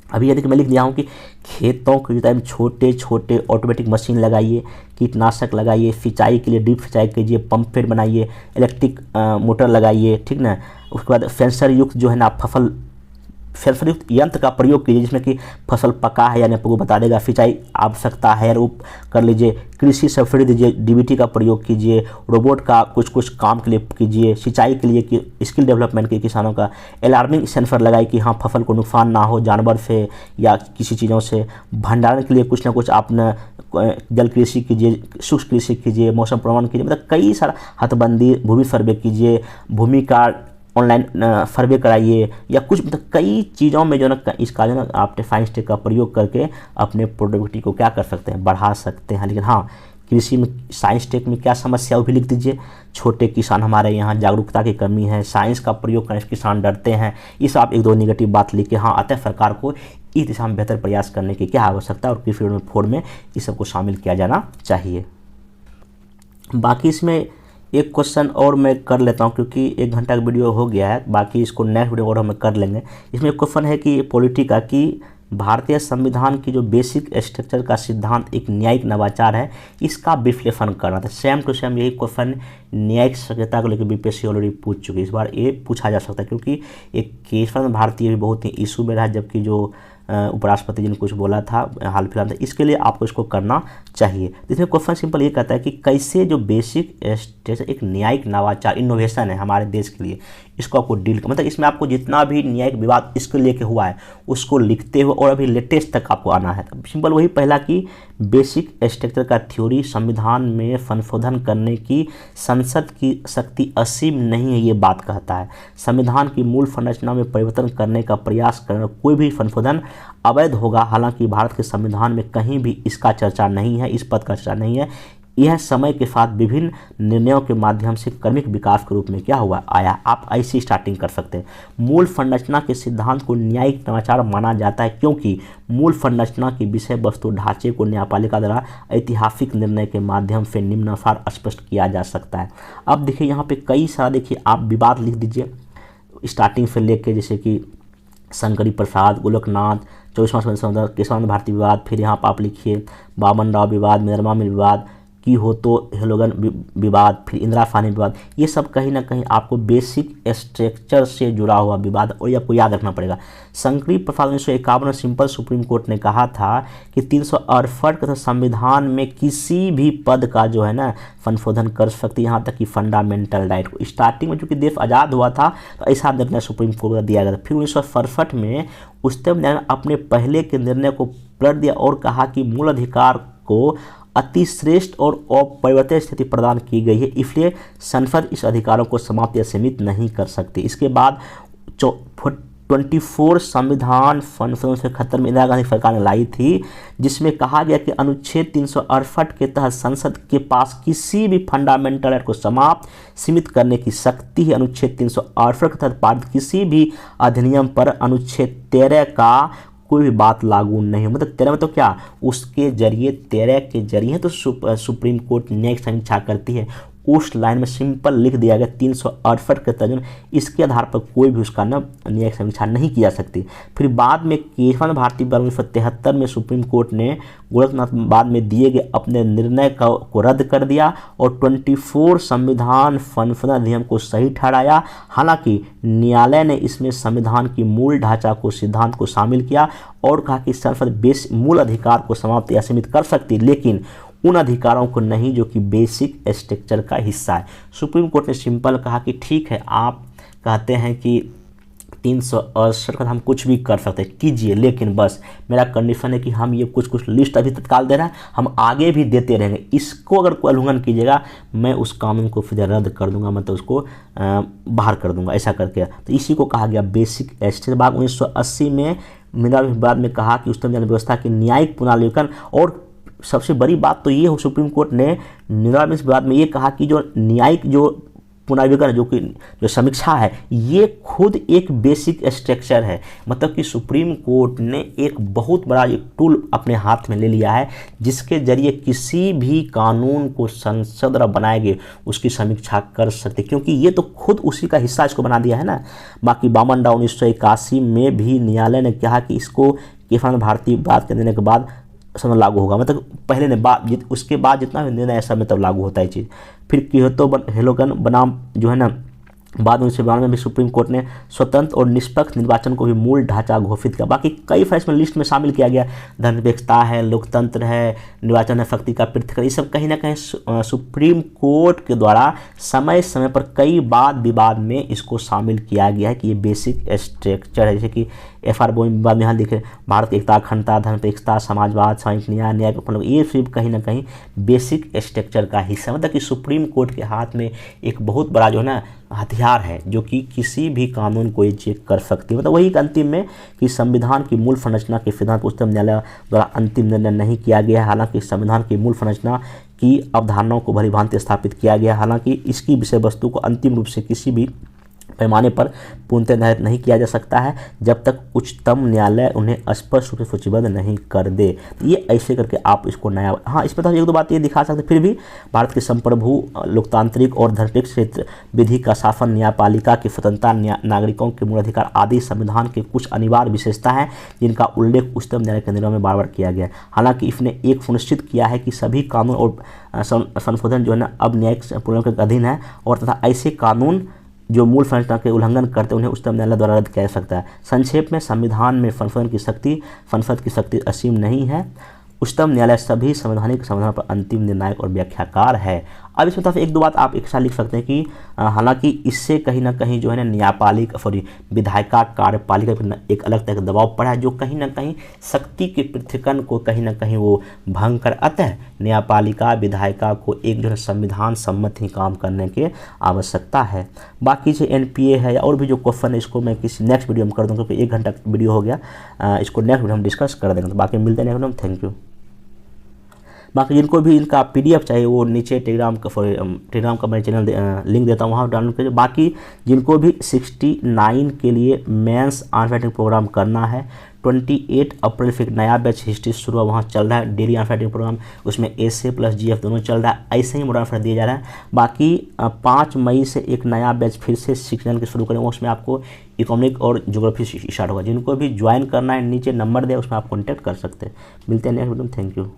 अभी यदि मैं लिख दिया हूँ कि खेतों की जुताई में छोटे छोटे ऑटोमेटिक मशीन लगाइए, कीटनाशक लगाइए, सिंचाई के लिए ड्रिप सिंचाई कीजिए, पंप सेट बनाइए, इलेक्ट्रिक मोटर लगाइए, ठीक ना। उसके बाद सेंसर युक्त जो है ना फसल सेंसरयुक्त यंत्र का प्रयोग कीजिए जिसमें कि फसल पका है यानी आपको बता देगा, सिंचाई आवश्यकता है रूप कर लीजिए, कृषि सब्सिडी दीजिए, डीबीटी का प्रयोग कीजिए, रोबोट का कुछ काम के लिए कीजिए, सिंचाई के लिए कि स्किल डेवलपमेंट के किसानों का अलार्मिंग सेंसर लगाए कि हाँ फसल को नुकसान ना हो जानवर से या किसी चीज़ों से, भंडारण के लिए कुछ ना कुछ आपने जल कृषि कीजिए, शुष्क कृषि कीजिए, मौसम पूर्वानुमान कीजिए, मतलब कई सारा हदबंदी, भूमि सर्वे कीजिए, भूमि का ऑनलाइन सर्वे कराइए या कुछ मतलब कई चीज़ों में जो ना इसका जो ना आप साइंस टेक का प्रयोग करके अपने प्रोडक्टिविटी को क्या कर सकते हैं, बढ़ा सकते हैं। लेकिन हाँ कृषि में साइंस टेक में क्या समस्या वो भी लिख दीजिए। छोटे किसान हमारे यहाँ जागरूकता की कमी है, साइंस का प्रयोग करने से किसान डरते हैं, ये सब आप एक दो नेगेटिव बात लिख के हाँ अतः सरकार को इस दिशा में बेहतर प्रयास करने की क्या आवश्यकता है और कृषि रिफॉर्म में इस सबको शामिल किया जाना चाहिए। बाकी इसमें एक क्वेश्चन और मैं कर लेता हूं क्योंकि 1 घंटा का वीडियो हो गया है, बाकी इसको नेक्स्ट वीडियो और हम कर लेंगे। इसमें एक क्वेश्चन है कि पॉलिटी का कि भारतीय संविधान की जो बेसिक स्ट्रक्चर का सिद्धांत एक न्यायिक नवाचार है, इसका विश्लेषण करना था। सेम टू सेम यही क्वेश्चन न्यायिक सक्रियता को लेकर बीपीएससी ऑलरेडी पूछ चुकी है, इस बार ये पूछा जा सकता है क्योंकि एक केशव भारतीय भी बहुत ही इशू में रहा, जबकि जो उपराष्ट्रपति जी ने कुछ बोला था हाल फिलहाल में, इसके लिए आपको इसको करना चाहिए। इसमें क्वेश्चन सिंपल ये कहता है कि कैसे जो बेसिक स्ट्रक्चर एक न्यायिक नवाचार इनोवेशन है हमारे देश के लिए, इसको आपको डील कर मतलब इसमें आपको जितना भी न्यायिक विवाद इसको लेके हुआ है उसको लिखते हुए और अभी लेटेस्ट तक आपको आना है। सिंपल वही पहला कि बेसिक स्ट्रक्चर का थ्योरी संविधान में संशोधन करने की संसद की शक्ति असीम नहीं है, ये बात कहता है। संविधान की मूल संरचना में परिवर्तन करने का प्रयास करना कोई भी संशोधन अवैध होगा। हालांकि भारत के संविधान में कहीं भी इसका चर्चा नहीं है, इस पद का चर्चा नहीं है। यह समय के साथ विभिन्न निर्णयों के माध्यम से क्रमिक विकास के रूप में क्या हुआ आया। आप ऐसी स्टार्टिंग कर सकते हैं। मूल संरचना के सिद्धांत को न्यायिक नवाचार माना जाता है क्योंकि मूल संरचना की विषय वस्तु ढांचे को न्यायपालिका द्वारा ऐतिहासिक निर्णय के माध्यम से निम्नानुसार स्पष्ट किया जा सकता है। अब देखिए यहाँ पे कई सारा देखिए आप विवाद लिख दीजिए स्टार्टिंग से लेके, जैसे कि शंकरी प्रसाद, गोलकनाथ, 24वां संशोधन, केशवानंद भारती विवाद, फिर यहाँ पर आप लिखिए बामन राव विवाद, मिनरमा मिल विवाद, की हो तो हेलोगन विवाद, फिर इंदिरा साहनी विवाद, ये सब कहीं ना कहीं आपको बेसिक स्ट्रक्चर से जुड़ा हुआ विवाद और ये आपको याद रखना पड़ेगा। शंकरी प्रसाद 1951 में सिंपल सुप्रीम कोर्ट ने कहा था कि 368 के संविधान में किसी भी पद का जो है ना संशोधन कर सकती है, यहाँ तक कि फंडामेंटल राइट को। स्टार्टिंग में चूंकि देश आज़ाद हुआ था तो ऐसा निर्णय सुप्रीम कोर्ट का दिया गया था। फिर 1967 में उच्चतम न्यायालय अपने पहले के निर्णय को पलट दिया और कहा कि मूल अधिकार को अतिश्रेष्ठ और अपरिवर्तित स्थिति प्रदान की गई है, इसलिए संसद इस अधिकारों को समाप्त या सीमित नहीं कर सकती। इसके बाद 24 संविधान संशोधन से 71 में इंदिरा गांधी सरकार ने लाई थी, जिसमें कहा गया कि अनुच्छेद 368 के तहत संसद के पास किसी भी फंडामेंटल राइट को समाप्त सीमित करने की शक्ति है। अनुच्छेद 368 के तहत पारित किसी भी अधिनियम पर अनुच्छेद 13 का कोई भी बात लागू नहीं, मतलब 13 में तो क्या उसके जरिए 13 के जरिए तो सुप्रीम कोर्ट न्यायिक समीक्षा करती है। उस लाइन में सिंपल लिख दिया गया 368 के तर्जुमे, इसके आधार पर कोई भी उसका ना न्यायिक समीक्षा नहीं की जा सकती। फिर बाद में केशवानंद भारती 1973 में सुप्रीम कोर्ट ने गोरखनाथ बाद में दिए गए अपने निर्णय को रद्द कर दिया और 24 संविधान संशोधन अधिनियम को सही ठहराया। हालांकि न्यायालय ने इसमें संविधान की मूल ढांचा को सिद्धांत को शामिल किया और कहा कि संसद मूल अधिकार को समाप्त या सीमित कर सकती, लेकिन उन अधिकारों को नहीं जो कि बेसिक स्ट्रक्चर का हिस्सा है। सुप्रीम कोर्ट ने सिंपल कहा कि ठीक है, आप कहते हैं कि 368 का हम कुछ भी कर सकते हैं, कीजिए, लेकिन बस मेरा कंडीशन है कि हम ये कुछ लिस्ट अभी तत्काल दे रहे हैं, हम आगे भी देते रहेंगे। इसको अगर कोई उल्लंघन कीजिएगा मैं उस कानून को फिर रद्द कर दूंगा, मतलब उसको बाहर कर दूंगा, ऐसा करके। तो इसी को कहा गया बेसिक स्ट्रक्चर। बाद 1980 में मिनरा विवाद में कहा कि उच्चतम न्यायालय व्यवस्था के न्यायिक पुनर्विवेचन, और सबसे बड़ी बात तो ये हो सुप्रीम कोर्ट ने मिनरा विवाद में ये कहा कि जो न्यायिक जो पुनर्विवेचन जो समीक्षा है ये खुद एक बेसिक स्ट्रक्चर है। मतलब कि सुप्रीम कोर्ट ने एक बहुत बड़ा एक टूल अपने हाथ में ले लिया है जिसके जरिए किसी भी कानून को संसद द्वारा बनाए गए उसकी समीक्षा कर सकते, क्योंकि ये तो खुद उसी का हिस्सा इसको बना दिया है ना। बाकी बामन राव 1981 में भी न्यायालय ने कहा कि इसको केशवानंद भारती बात के देने के बाद समय लागू होगा, मतलब पहले ने उसके बाद जितना भी निर्णय ऐसा में तब लागू होता है चीज़। फिर कियोतो हेलोगन बनाम जो है ना बाद में 1992 में सुप्रीम कोर्ट ने स्वतंत्र और निष्पक्ष निर्वाचन को भी मूल ढांचा घोषित किया। बाकी कई फैसले लिस्ट में शामिल किया गया, धर्मनिरपेक्षता है, लोकतंत्र है, निर्वाचन है, शक्ति का पृथक्करण, ये सब कहीं ना कहीं सुप्रीम कोर्ट के द्वारा समय समय पर कई वाद विवाद में इसको शामिल किया गया है कि ये बेसिक स्ट्रक्चर है। जैसे कि FR विवाद में यहाँ देखें, भारत की एकता, अखंडता, धर्मनिरपेक्षता, समाजवाद, सामाजिक न्याय, ये सिर्फ कहीं ना कहीं बेसिक स्ट्रक्चर का हिस्सा, मतलब कि सुप्रीम कोर्ट के हाथ में एक बहुत बड़ा जो है ना हथियार है जो कि किसी भी कानून को ये चेक कर सकती है। मतलब वही अंतिम में कि संविधान की मूल संरचना के सिद्धांत पर उच्चतम न्यायालय द्वारा अंतिम निर्णय नहीं किया गया है। हालांकि संविधान की मूल संरचना की अवधारणाओं को भली भांति स्थापित किया गया, हालांकि इसकी विषय वस्तु को अंतिम रूप से किसी भी पैमाने पर पूर्णतः निर्धारित नहीं किया जा सकता है जब तक उच्चतम न्यायालय उन्हें स्पष्ट रूप से सूचीबद्ध नहीं कर दे। ये ऐसे करके आप इसको नया, हाँ इसमें तो एक दो बात ये दिखा सकते, फिर भी भारत के संप्रभु, लोकतांत्रिक और धर्मनिरपेक्ष क्षेत्र, विधि का शासन, न्यायपालिका की स्वतंत्रता, नागरिकों के मूल अधिकार आदि संविधान के कुछ अनिवार्य विशेषता हैं जिनका उल्लेख उच्चतम न्यायालय के निर्णय में बार बार किया गया है। हालांकि इसने एक सुनिश्चित किया है कि सभी कानून और संशोधन जो है ना अब न्यायिक प्रणाली के अधीन है और तथा ऐसे कानून जो मूल संरचना के उल्लंघन करते हैं उन्हें उच्चतम न्यायालय द्वारा रद्द किया जा सकता है। संक्षेप में, संविधान में संशोधन की शक्ति, संसद की शक्ति असीम नहीं है। उच्चतम न्यायालय सभी संवैधानिक समाधान पर अंतिम निर्णायक और व्याख्याकार है। अब इसमें तरफ एक दो बात आप एक साथ लिख सकते हैं कि हालांकि इससे कहीं ना कहीं जो है ना न्यायपालिका विधायिका कार्यपालिका पर एक अलग तरह का दबाव पड़ा है जो कहीं ना कहीं शक्ति के पृथक्करण को कहीं ना कहीं वो भंग कर, अतः न्यायपालिका विधायिका को एक जो है संविधान सम्मत ही काम करने की आवश्यकता है। बाकी जो NPA है या और भी जो क्वेश्चन है इसको मैं किसी नेक्स्ट वीडियो में कर दूँगा क्योंकि 1 घंटा वीडियो हो गया, इसको नेक्स्ट वीडियो हम डिस्कस कर देंगे। तो बाकी मिलते हैं नेक्स्ट वीडियो में। Thank you. बाकी जिनको भी इनका PDF चाहिए वो नीचे टेलीग्राम का मैं चैनल लिंक देता हूँ, वहाँ डाउनलोड कीजिए। बाकी जिनको भी 69 के लिए मेंस आंसर राइटिंग प्रोग्राम करना है, 28 अप्रैल से एक नया बैच हिस्ट्री शुरू हुआ, वहाँ चल रहा है डेली आंसर राइटिंग प्रोग्राम, उसमें essay प्लस GF दोनों चल रहा है, ऐसे ही मॉडल दिया जा रहा है। बाकी 5 मई से एक नया बैच फिर से 69 के शुरू करेंगे, उसमें आपको इकोनॉमिक और ज्योग्राफी स्टार्ट होगा। जिनको भी ज्वाइन करना है नीचे नंबर दिया उसमें आप कॉन्टैक्ट कर सकते हैं। मिलते हैं नेक्स्ट वीडियो में। Thank you.